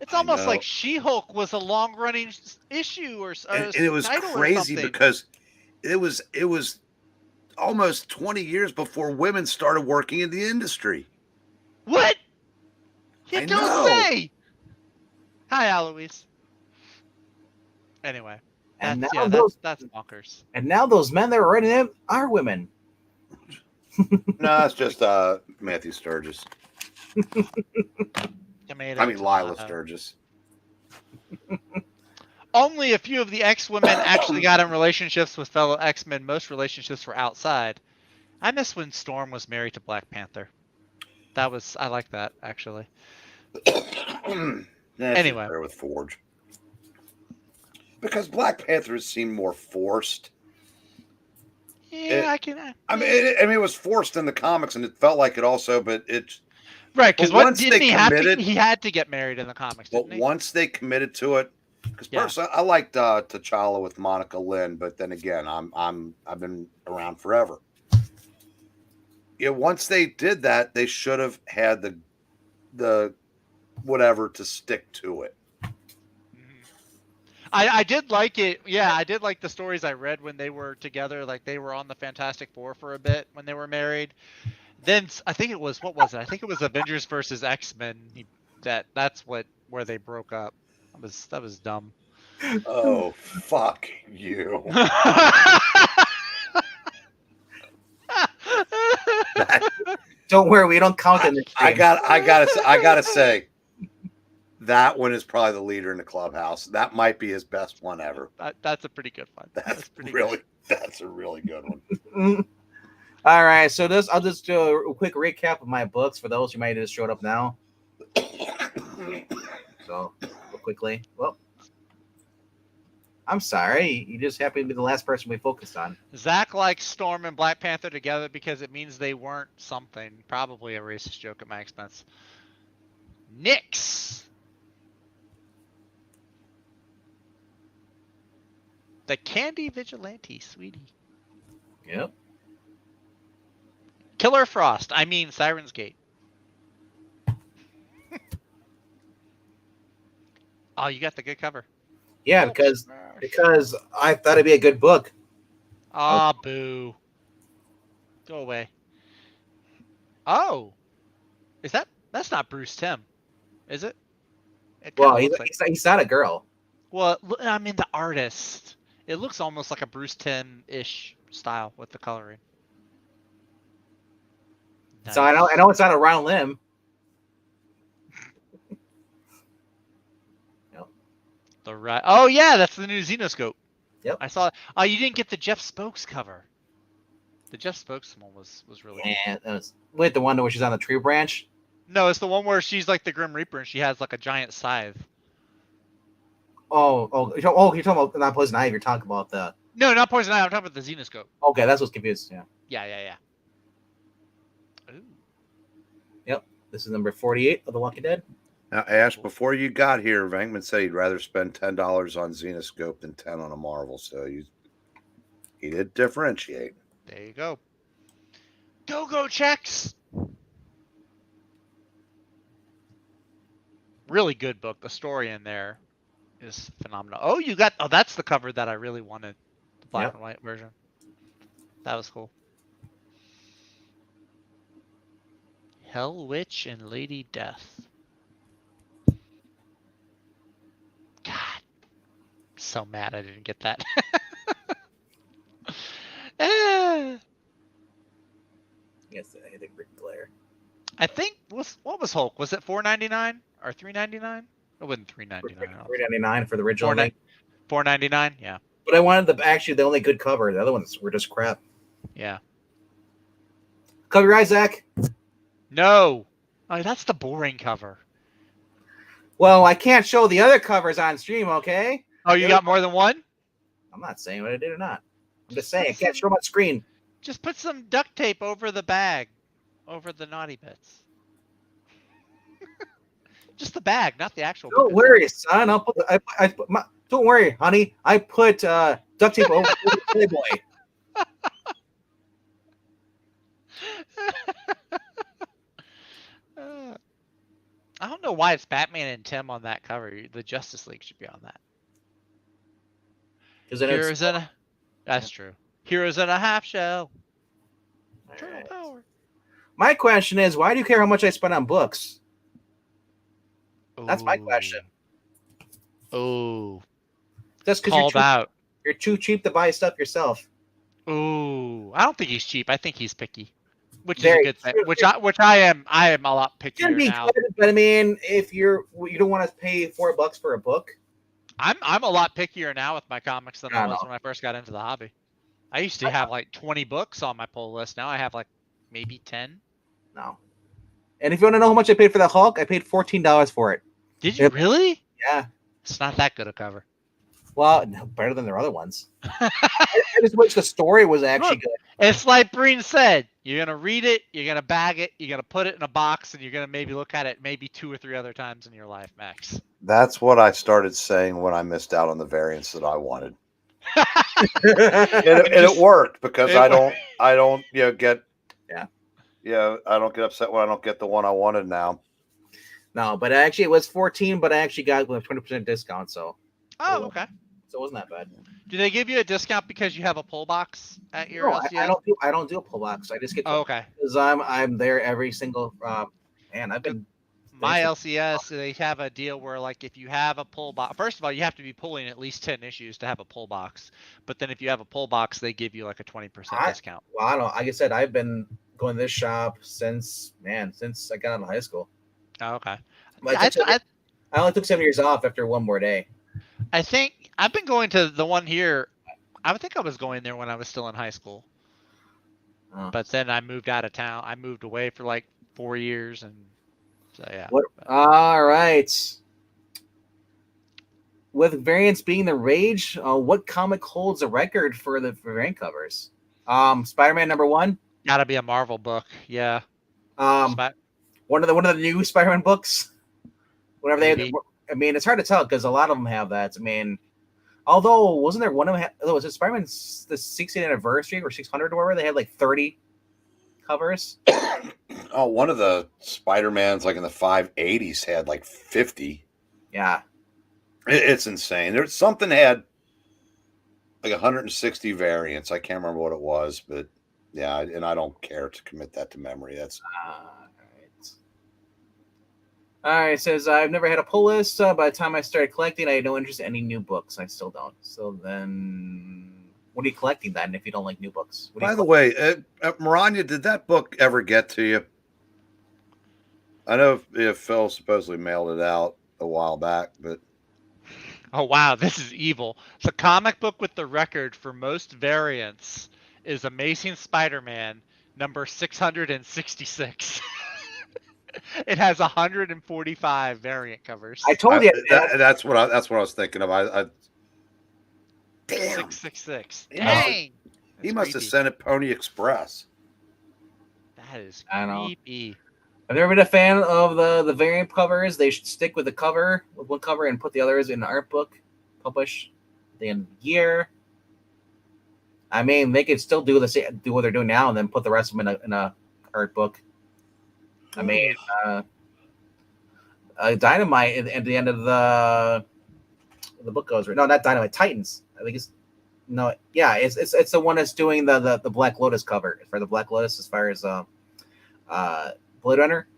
S3: It's almost like She-Hulk was a long-running issue or
S2: And it was crazy because it was almost 20 years before women started working in the industry.
S3: What? You
S2: I
S3: don't
S2: know.
S3: say. Hi, Aloise. Anyway,
S1: And
S3: that's,
S1: now
S3: yeah,
S1: those-
S3: that's bonkers.
S1: and now those men that were writing them are women.
S2: No, that's just Matthew Sturgis.
S3: Tomato,
S2: I mean, Lila
S3: tomato.
S2: Sturgis.
S3: Only a few of the X-women actually got in relationships with fellow X-Men. Most relationships were outside. I miss when Storm was married to Black Panther. I like that, actually.
S2: Anyway, with Forge, because Black Panther seemed more forced.
S3: Yeah,
S2: I mean, it was forced in the comics, and it felt like it also, but it's
S3: right because what didn't he have to? He had to get married in the comics, didn't
S2: but
S3: he?
S2: once they committed to it, because personally, I liked T'Challa with Monica Lynn, but then again, I've been around forever. Yeah, once they did that, they should have had the whatever to stick to it.
S3: I did like it. Yeah, I did like the stories I read when they were together. Like they were on the Fantastic Four for a bit when they were married. Then I think it was what was it? I think it was Avengers versus X-Men. That's where they broke up. That was dumb.
S2: Oh fuck you!
S1: Don't worry, we don't count in the stream.
S2: I gotta say, that one is probably the leader in the clubhouse. That might be his best one ever.
S3: That's a pretty good one.
S2: That's a really good one.
S1: All right, so I'll just do a quick recap of my books for those who might have just showed up now. So, real quickly. Well, I'm sorry. You just happened to be the last person we focused on.
S3: Zach likes Storm and Black Panther together because it means they weren't something. Probably a racist joke at my expense. Nyx. The Candy Vigilante, sweetie.
S1: Yep.
S3: Killer Frost. I mean Siren's Gate. Oh, you got the good cover.
S1: Yeah, because I thought it'd be a good book.
S3: Ah, boo. Go away. Oh. That's not Bruce Timm, is it?
S1: Well, he's not a girl.
S3: Well, I mean the artist. It looks almost like a Bruce Timm-ish style with the coloring. Nice.
S1: So I know it's not a round limb.
S3: Oh yeah, that's the new Xenoscope.
S1: Yep.
S3: I saw it. Oh, you didn't get the Jeff Spokes cover. The Jeff Spokes one was really
S1: cool. That was with the one where she's on the tree branch.
S3: No, it's the one where she's like the Grim Reaper and she has like a giant scythe.
S1: You're talking about not Poison Ivy. You're talking about the.
S3: No, not Poison Ivy. I'm talking about the Xenoscope.
S1: Okay, that's what's confused. Yeah.
S3: Yeah.
S1: Ooh. Yep. This is number 48 of The Walking Dead.
S2: Now, Ash, before you got here, Venkman said he'd rather spend $10 on Xenoscope than 10 on a Marvel. So he did differentiate.
S3: There you go. Go checks. Really good book. The story in there is phenomenal. Oh, that's the cover that I really wanted. The black and white version. That was cool. Hell Witch and Lady Death. God. I'm so mad I didn't get that.
S1: Yes, I think Ric Flair.
S3: I think what was Hulk? Was it $4.99 or $3.99? It wasn't $3.99.
S1: $3.99 for the original.
S3: $4.99, yeah.
S1: But I wanted the only good cover. The other ones were just crap.
S3: Yeah.
S1: Cover your eyes, Zach.
S3: No. Oh, that's the boring cover.
S1: Well, I can't show the other covers on stream, okay?
S3: Oh, you got more than one?
S1: I'm not saying what I did or not. I'm just saying I can't show them on screen.
S3: Just put some duct tape over the bag, over the naughty bits. Just the bag, not the actual.
S1: Don't worry, son. I'll put. Don't worry, honey. I put duct tape over the Playboy.
S3: I don't know why it's Batman and Tim on that cover. The Justice League should be on that. That's true. Heroes in a half shell. Right. Power.
S1: My question is, why do you care how much I spend on books?
S3: Ooh.
S1: That's my question.
S3: Oh.
S1: Just because you're too cheap to buy stuff yourself.
S3: Ooh. I don't think he's cheap. I think he's picky. Which is a good thing. Which I am a lot pickier now.
S1: Good, but I mean, if you don't want to pay $4 for a book.
S3: I'm a lot pickier now with my comics than I
S1: I
S3: was
S1: know.
S3: when I first got into the hobby. I used to have like 20 books on my pull list. Now I have like maybe 10.
S1: No. And if you want to know how much I paid for the Hulk, I paid $14 for it.
S3: Did you
S1: Yep.
S3: really?
S1: Yeah.
S3: It's not that good a cover.
S1: Well, no, better than their other ones. I just wish the story was actually good.
S3: It's like Breen said. You're going to read it, you're going to bag it, you're going to put it in a box, and you're going to maybe look at it maybe 2 or 3 other times in your life, Max.
S2: That's what I started saying when I missed out on the variants that I wanted. And it worked because I don't get I don't get upset when I don't get the one I wanted now.
S1: No, but actually it was 14, but I actually got with a 20% discount, so
S3: Okay.
S1: So it wasn't that bad.
S3: Do they give you a discount because you have a pull box at your
S1: No,
S3: LCS?
S1: I don't do a pull box. I just get
S3: okay.
S1: because I'm there every single man. I've been
S3: my LCS. They have a deal where like if you have a pull box, first of all you have to be pulling at least 10 issues to have a pull box. But then if you have a pull box, they give you like a 20% discount.
S1: Well, I don't know. Like I said, I've been going to this shop since I got out of high school.
S3: Oh, okay.
S1: I only took 7 years off after one more day.
S3: I think I've been going to the one here. I think I was going there when I was still in high school. Oh. But then I moved out of town. I moved away for like 4 years, and so yeah.
S1: All right. With variants being the rage, what comic holds a record for the variant covers? Spider-Man #1.
S3: Gotta be a Marvel book, yeah.
S1: One of the new Spider-Man books. Whatever they. I mean, it's hard to tell because a lot of them have that. I mean, although wasn't there one of them? Was it Spider-Man's the 60th anniversary or 600 or whatever? They had like 30 covers.
S2: Oh, one of the Spider-Mans like in the 580s had like 50.
S1: Yeah,
S2: it's insane. There's something had like 160 variants. I can't remember what it was, but yeah, and I don't care to commit that to memory. That's
S1: all right. It says I've never had a pull list. By the time I started collecting, I had no interest in any new books. I still don't. So then, what are you collecting then? If you don't like new books?
S2: By the way, Maranya, did that book ever get to you? I know if Phil supposedly mailed it out a while back, but
S3: oh wow, this is evil. The comic book with the record for most variants is Amazing Spider-Man number 666. It has 145 variant covers.
S1: I told you
S2: that's what I was thinking of.
S3: Damn. 666. Dang.
S2: He must have sent it Pony Express.
S3: That is creepy.
S1: I've never been a fan of the variant covers. They should stick with one cover, and put the others in the art book. Publish the end of the year. I mean, they could still do what they're doing now, and then put the rest of them in a art book. I mean, Dynamite at the end of the book goes right. No, not Dynamite. Titans. I think it's it's the one that's doing the Black Lotus cover for the Black Lotus as far as Blade Runner.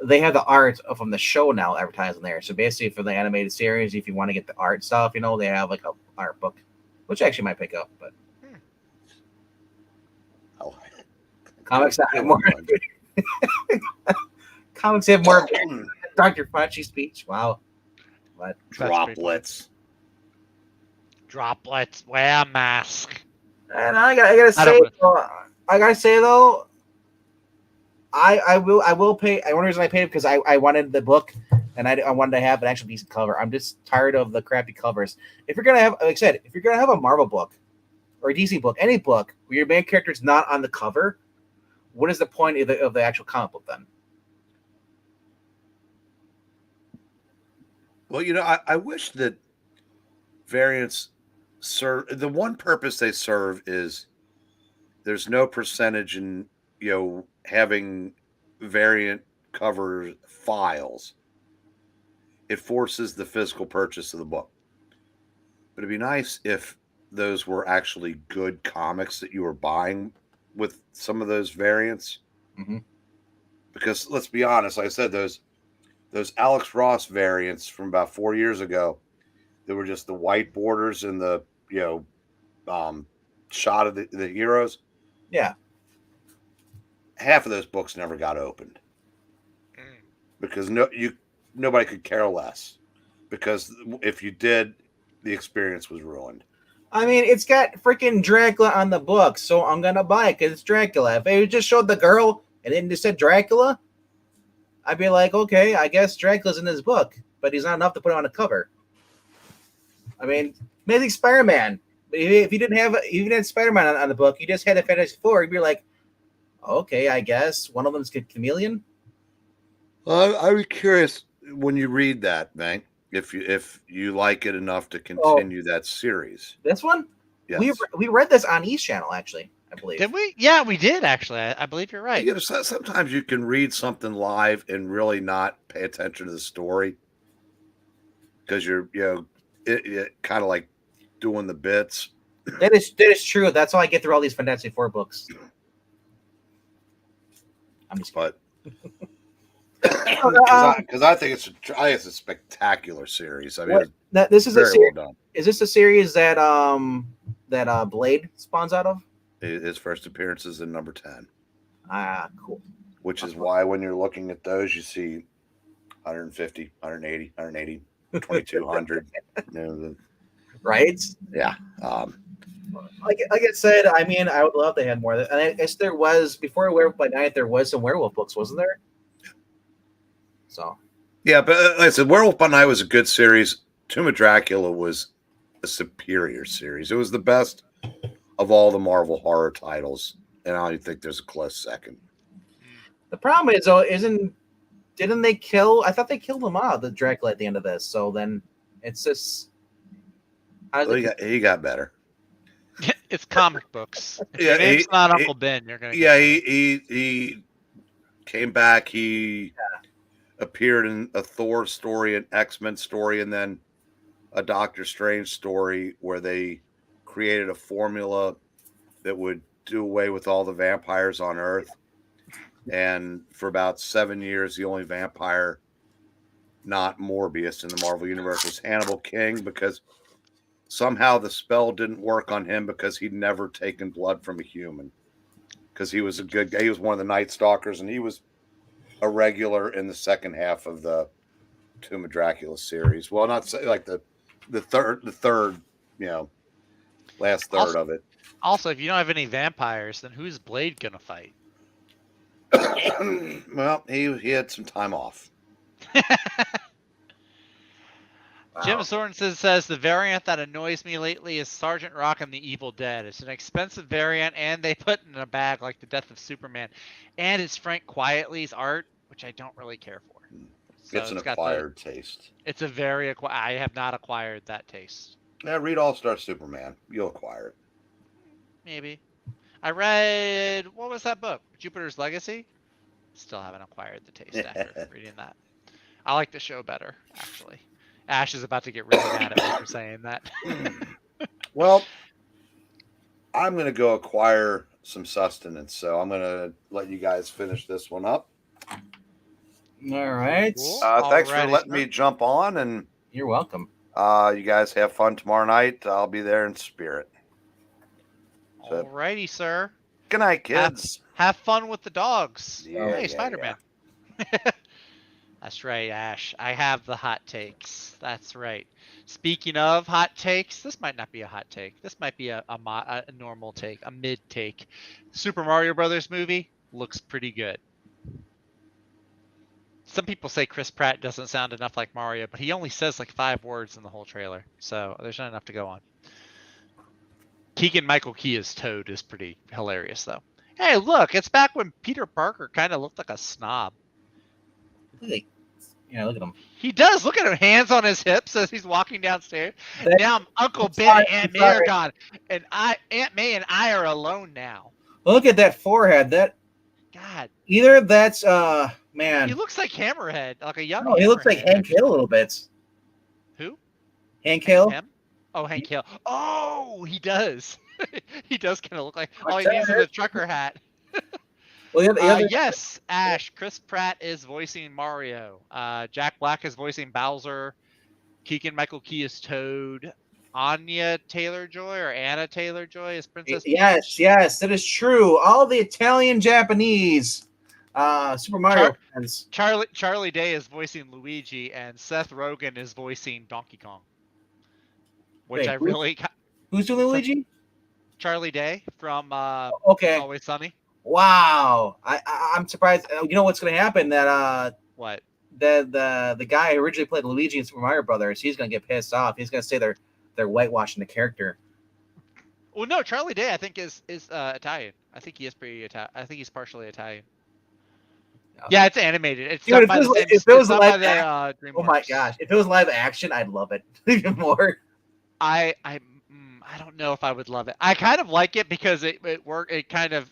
S1: They have the art from the show now advertised in there. So basically, for the animated series, if you want to get the art stuff, they have like a art book, which I actually might pick up. But comics have more. Comics have more Dr. Fauci speech. Wow. What?
S2: Droplets.
S3: Wear a mask.
S1: And I gotta say though, I will pay. The only reason I paid because I wanted the book and I wanted to have an actual decent cover. I'm just tired of the crappy covers. If you're gonna have, like I said, if you're gonna have a Marvel book or a DC book, any book where your main character is not on the cover, what is the point of the actual comic book then?
S2: Well, I wish that variants serve the one purpose they serve is there's no percentage in having variant cover files. It forces the physical purchase of the book. But it'd be nice if those were actually good comics that you were buying with some of those variants.
S1: Mm-hmm.
S2: Because let's be honest, like I said, those Alex Ross variants from about 4 years ago, they were just the white borders and the shot of the heroes.
S1: Yeah.
S2: Half of those books never got opened because nobody could care less. Because if you did, the experience was ruined.
S1: I mean, it's got freaking Dracula on the book, so I'm gonna buy it because it's Dracula. If it just showed the girl and then just said Dracula, I'd be like, okay, I guess Dracula's in this book, but he's not enough to put on a cover. I mean, Amazing Spider-Man. If you didn't have even had Spider-Man on the book, you just had a Fantastic Four, you'd be like, okay, I guess one of them's a chameleon.
S2: Well, I'd be curious when you read that, Bank, if you like it enough to continue that series.
S1: This one?
S2: Yes.
S1: We read this on East Channel, actually, I believe.
S3: Did we? Yeah, we did actually. I believe you're right.
S2: You know, sometimes you can read something live and really not pay attention to the story because you're, it kind of like doing the bits.
S1: That is true. That's how I get through all these Fantastic Four books. I'm just
S2: but because I think it's a spectacular series. I mean,
S1: this is a series.
S2: Well done.
S1: Is this a series that Blade spawns out of?
S2: His first appearance is in number 10.
S1: Ah, cool.
S2: Which is why when you're looking at those, you see 150, 180, 180, 2200.
S1: Right?
S2: Yeah.
S1: Like I said, I mean, I would love to have more. And I guess there was, before Werewolf by Night, there was some werewolf books, wasn't there? So.
S2: Yeah, but like I said, Werewolf by Night was a good series. Tomb of Dracula was a superior series. It was the best of all the Marvel horror titles, and I don't think there's a close second.
S1: The problem is, though, didn't they kill? I thought they killed him out, the Dracula, at the end of this. So then it's just.
S2: He got better.
S3: It's comic books. If
S2: Yeah,
S3: your name's not Uncle Ben, you're gonna.
S2: Yeah, he came back. He appeared in a Thor story, an X-Men story, and then a Doctor Strange story where they created a formula that would do away with all the vampires on Earth. And for about 7 years, the only vampire not Morbius in the Marvel Universe was Hannibal King, because somehow the spell didn't work on him because he'd never taken blood from a human. Because he was a good guy. He was one of the Night Stalkers, and he was a regular in the second half of the Tomb of Dracula series. Well, not like the third, last third of it.
S3: Also, if you don't have any vampires, then who's Blade gonna fight?
S2: Well, he had some time off.
S3: Jim Sorensen says the variant that annoys me lately is Sergeant Rock and the Evil Dead. It's an expensive variant, and they put it in a bag like the Death of Superman. And it's Frank Quietly's art, which I don't really care for. So
S2: It's an acquired taste.
S3: It's a very I have not acquired that taste.
S2: Yeah, read All-Star Superman. You'll acquire it.
S3: Maybe. I read, what was that book? Jupiter's Legacy? Still haven't acquired the taste after reading that. I like the show better, actually. Ash is about to get really mad at me for saying that.
S2: Well, I'm going to go acquire some sustenance, so I'm going to let you guys finish this one up.
S1: All right.
S3: Cool.
S2: Thanks for letting me jump on, and
S1: you're welcome.
S2: You guys have fun tomorrow night. I'll be there in spirit.
S3: So, alrighty, sir.
S2: Good night, kids.
S3: Have fun with the dogs.
S2: Yeah,
S3: hey, Spider-Man. Yeah. That's right, Ash. I have the hot takes. That's right. Speaking of hot takes, this might not be a hot take. This might be a normal take, a mid take. Super Mario Brothers movie looks pretty good. Some people say Chris Pratt doesn't sound enough like Mario, but he only says like 5 words in the whole trailer, so there's not enough to go on. Keegan-Michael Key's Toad is pretty hilarious, though. Hey, look, it's back when Peter Parker kind of looked like a snob.
S1: Yeah, look at him.
S3: He does. Look at him, hands on his hips as he's walking downstairs. Now Uncle Ben and Aunt May are gone, and Aunt May and I are alone now.
S1: Look at that forehead. That
S3: God.
S1: Either that's man.
S3: He looks like Hammerhead, like a young.
S1: No, he looks like Hank Hill a little bit.
S3: Who?
S1: Hank Hill.
S3: Him? Oh, Hank Hill. Oh, he does. He does kind of look like. All he needs is a trucker hat.
S1: Well,
S3: yes, Ash. Chris Pratt is voicing Mario. Jack Black is voicing Bowser. Keegan-Michael Key is Toad. Anya Taylor-Joy or Anna Taylor-Joy is Princess Peach.
S1: Yes, that is true. All the Italian, Japanese Super Mario fans.
S3: Charlie Day is voicing Luigi, and Seth Rogen is voicing Donkey Kong. which
S1: Wait,
S3: I really
S1: who's doing Luigi?
S3: Charlie Day from
S1: Okay.
S3: Always Sunny.
S1: Wow. I'm surprised. You know what's going to happen? That
S3: What?
S1: the guy who originally played Luigi in Super Mario Brothers, he's going to get pissed off. He's going to say they're whitewashing the character.
S3: Well, no, Charlie Day I think is Italian. I think he is pretty Italian. I think he's partially Italian. Yeah, it's animated. It's
S1: Dude,
S3: done by the same.
S1: if it was
S3: done
S1: live
S3: by
S1: action,
S3: DreamWorks.
S1: oh my gosh! If it was live action, I'd love it even more.
S3: I don't know if I would love it. I kind of like it because it worked. It kind of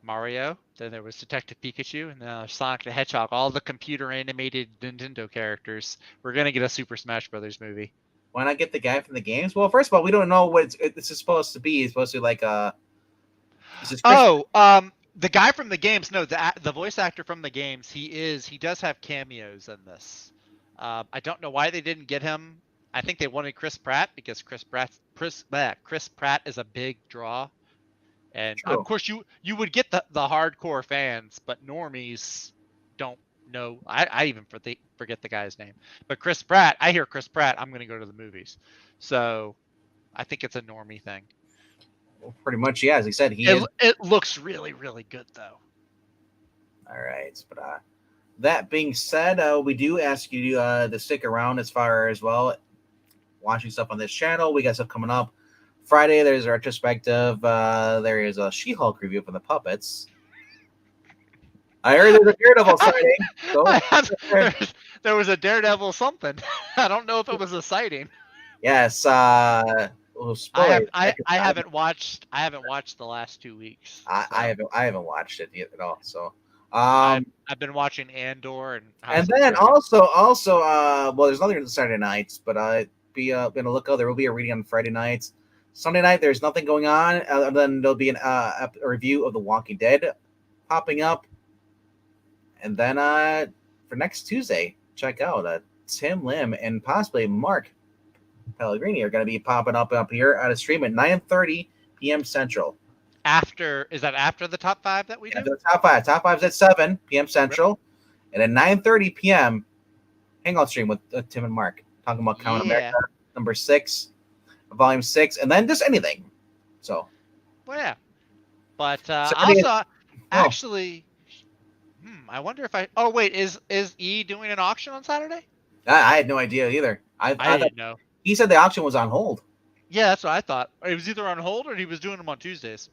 S3: Mario. Then there was Detective Pikachu, and now Sonic the Hedgehog. All the computer animated Nintendo characters. We're gonna get a Super Smash Brothers movie.
S1: Why not get the guy from the games? Well, first of all, we don't know what this is supposed to be. It's supposed to be like
S3: the guy from the games. No, the voice actor from the games. He does have cameos in this. I don't know why they didn't get him. I think they wanted Chris Pratt because Chris Pratt is a big draw, and
S1: True.
S3: of course you would get the hardcore fans, but normies don't know. I even forget the guy's name. But Chris Pratt, I hear Chris Pratt, I'm gonna go to the movies. So I think it's a normie thing.
S1: Well, pretty much, yeah. As he said,
S3: It looks really, really good though.
S1: All right, but that being said, we do ask you to stick around as far as watching stuff on this channel. We got stuff coming up. Friday, there's a retrospective. There is a She-Hulk review for the puppets. I heard there's a Daredevil sighting. So
S3: there was a Daredevil something. I don't know if it was a sighting.
S1: Yes.
S3: I haven't watched the last 2 weeks. So.
S1: I haven't watched it yet at all. So
S3: I've been watching Andor
S1: and then also well, there's nothing on Saturday nights, but be on the lookout. There will be a reading on Friday nights. Sunday night, there's nothing going on other than there'll be a review of The Walking Dead popping up. And then for next Tuesday, check out Tim Lim and possibly Mark Pellegrini are going to be popping up here at a stream at 9:30 p.m. Central.
S3: Is that after the top 5 that we do?
S1: The top 5. Top 5's at 7 p.m. Central. Yep. And at 9:30 p.m., Hangout stream with Tim and Mark talking about Count America number 6, volume 6, and then just anything. So.
S3: Well, yeah. But actually, I wonder if oh wait, is E doing an auction on Saturday?
S1: I had no idea either. I
S3: didn't know.
S1: He said the auction was on hold.
S3: Yeah, that's what I thought. It was either on hold or he was doing them on Tuesdays.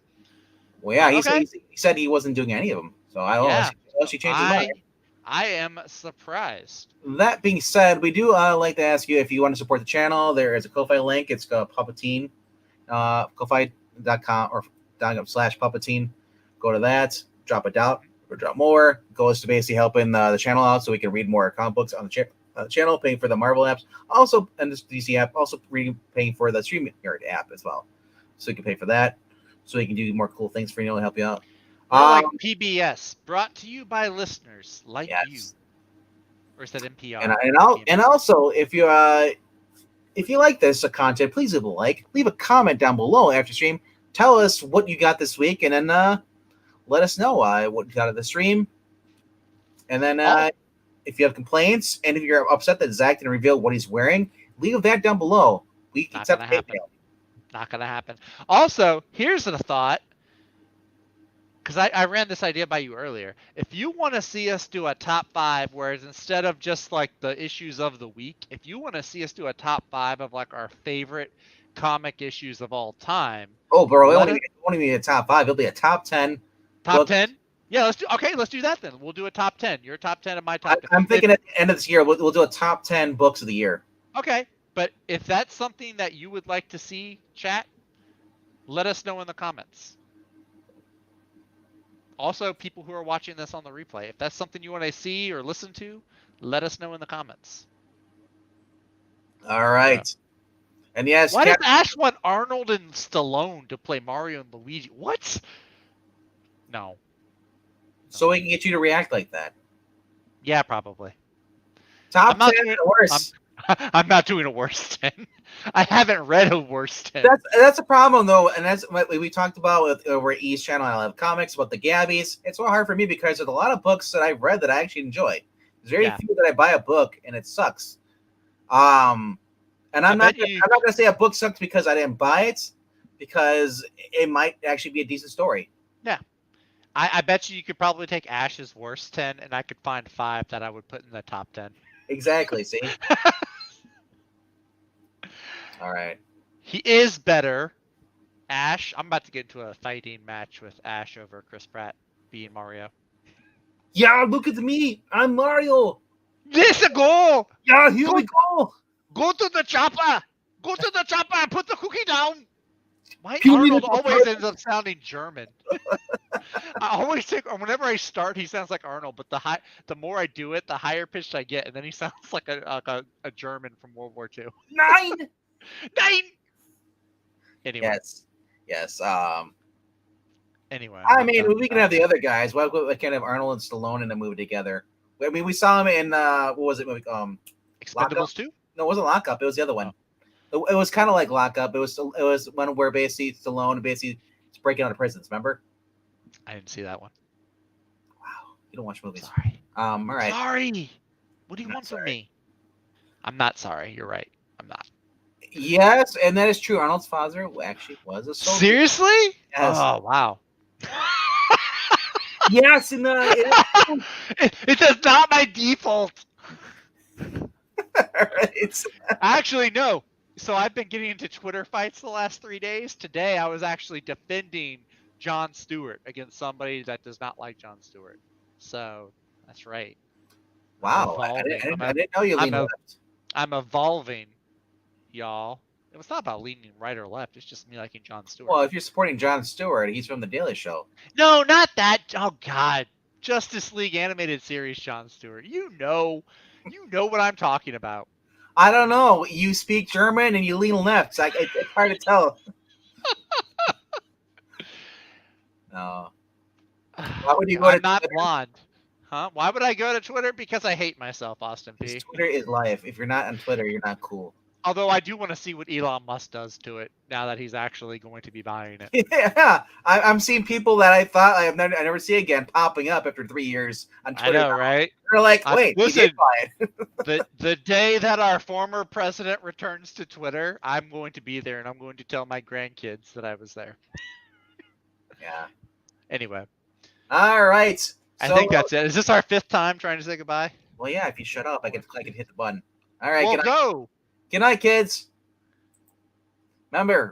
S1: Well, yeah, he said he wasn't doing any of them. So I don't know. Unless he changed his mind.
S3: I am surprised.
S1: That being said, we do like to ask you if you want to support the channel. There is a Kofi link. It's Puppeteen, Kofi.com or .com/Puppeteen. Go to that. Drop a $1 or drop more. Goes to basically helping the channel out so we can read more comic books on the channel, paying for the Marvel apps, also, and this DC app, also paying for the StreamYard app as well. So you can pay for that, so you can do more cool things for you to help you out.
S3: Like PBS, brought to you by listeners like you. Or is that NPR?
S1: And also, if you like this content, please leave a comment down below after stream. Tell us what you got this week, and then let us know what you got at the stream. And then if you have complaints, and if you're upset that Zach didn't reveal what he's wearing, leave that down below. We accept PayPal.
S3: Not gonna happen. Also, here's a thought. Because I ran this idea by you earlier. If you want to see us do a top 5, whereas instead of just like the issues of the week, if you want to see us do a top 5 of like our favorite comic issues of all time.
S1: Oh, bro, it won't even be a top 5. It'll be a top 10.
S3: Top 10? Yeah, let's do that then. We'll do a top 10. Your top 10 and my top 10.
S1: I'm thinking at the end of this year, we'll do a top 10 books of the year.
S3: Okay, but if that's something that you would like to see, chat, let us know in the comments. Also, people who are watching this on the replay, if that's something you want to see or listen to, let us know in the comments.
S1: All right. Yeah. And yes,
S3: why does Ash want Arnold and Stallone to play Mario and Luigi? What? No.
S1: So we can get you to react like that.
S3: Yeah, probably.
S1: Top 10 or worse.
S3: I'm not doing a worst 10. I haven't read a worst 10.
S1: That's a problem though, and that's what we talked about with over E's channel. I have comics about the Gabbies. It's so hard for me because there's a lot of books that I've read that I actually enjoy. There's very few that I buy a book and it sucks. And I'm not gonna say a book sucks because I didn't buy it, because it might actually be a decent story.
S3: Yeah. I bet you could probably take Ash's worst 10, and I could find 5 that I would put in the top 10.
S1: Exactly. See. All right.
S3: He is better. Ash, I'm about to get into a fighting match with Ash over Chris Pratt being Mario.
S1: Yeah, look at me. I'm Mario.
S3: This a goal.
S1: Yeah, here we go.
S3: Go to the chopper. Go to the chopper and put the cookie down. Why
S1: Pew
S3: Arnold
S1: me
S3: always ends up sounding German? I always think, whenever I start, he sounds like Arnold, but the more I do it, the higher pitched I get, and then he sounds like a German from World War II.
S1: 9.
S3: 9. Anyway.
S1: Yes.
S3: Anyway.
S1: I mean, we can have the other guys. Why can't have Arnold and Stallone in a movie together? I mean, we saw him in what was it?
S3: Expendables 2?
S1: No, it wasn't Lockup. It was the other one. It was kind of like Lockup. It was one where basically Stallone basically is breaking out of prisons. Remember?
S3: I didn't see that one.
S1: Wow, you don't watch movies.
S3: Sorry.
S1: All right.
S3: Sorry. What do you want from me? I'm not sorry. You're right. I'm not.
S1: Yes, and that is true. Arnold's father actually was a soldier.
S3: Seriously?
S1: Yes.
S3: Oh wow.
S1: Yes, and
S3: it's just not my default.
S1: Right.
S3: Actually, no. So I've been getting into Twitter fights the last 3 days. Today I was actually defending Jon Stewart against somebody that does not like Jon Stewart. So that's right.
S1: Wow, I didn't know you leaned left.
S3: I'm evolving, y'all. It's not about leaning right or left. It's just me liking Jon Stewart.
S1: Well, if you're supporting Jon Stewart, he's from The Daily Show.
S3: No, not that. Oh God, Justice League animated series, Jon Stewart. You know what I'm talking about.
S1: I don't know. You speak German and you lean left. So it's hard to tell. No. Why would you go
S3: I'm
S1: to
S3: not
S1: Twitter?
S3: blonde. Huh? Why would I go to Twitter? Because I hate myself, Austin P.
S1: Twitter is life. If you're not on Twitter, you're not cool.
S3: Although I do want to see what Elon Musk does to it now that he's actually going to be buying it.
S1: Yeah, I'm seeing people that I thought I never see again popping up after 3 years on Twitter.
S3: I know, right?
S1: They're like, wait,
S3: listen,
S1: he did buy it.
S3: the day that our former president returns to Twitter, I'm going to be there and I'm going to tell my grandkids that I was there.
S1: Yeah.
S3: Anyway.
S1: All right.
S3: I think that's it. Is this our 5th time trying to say goodbye?
S1: Well, yeah. If you shut up, I can hit the button. All right.
S3: Well, go.
S1: Good night, kids. Remember.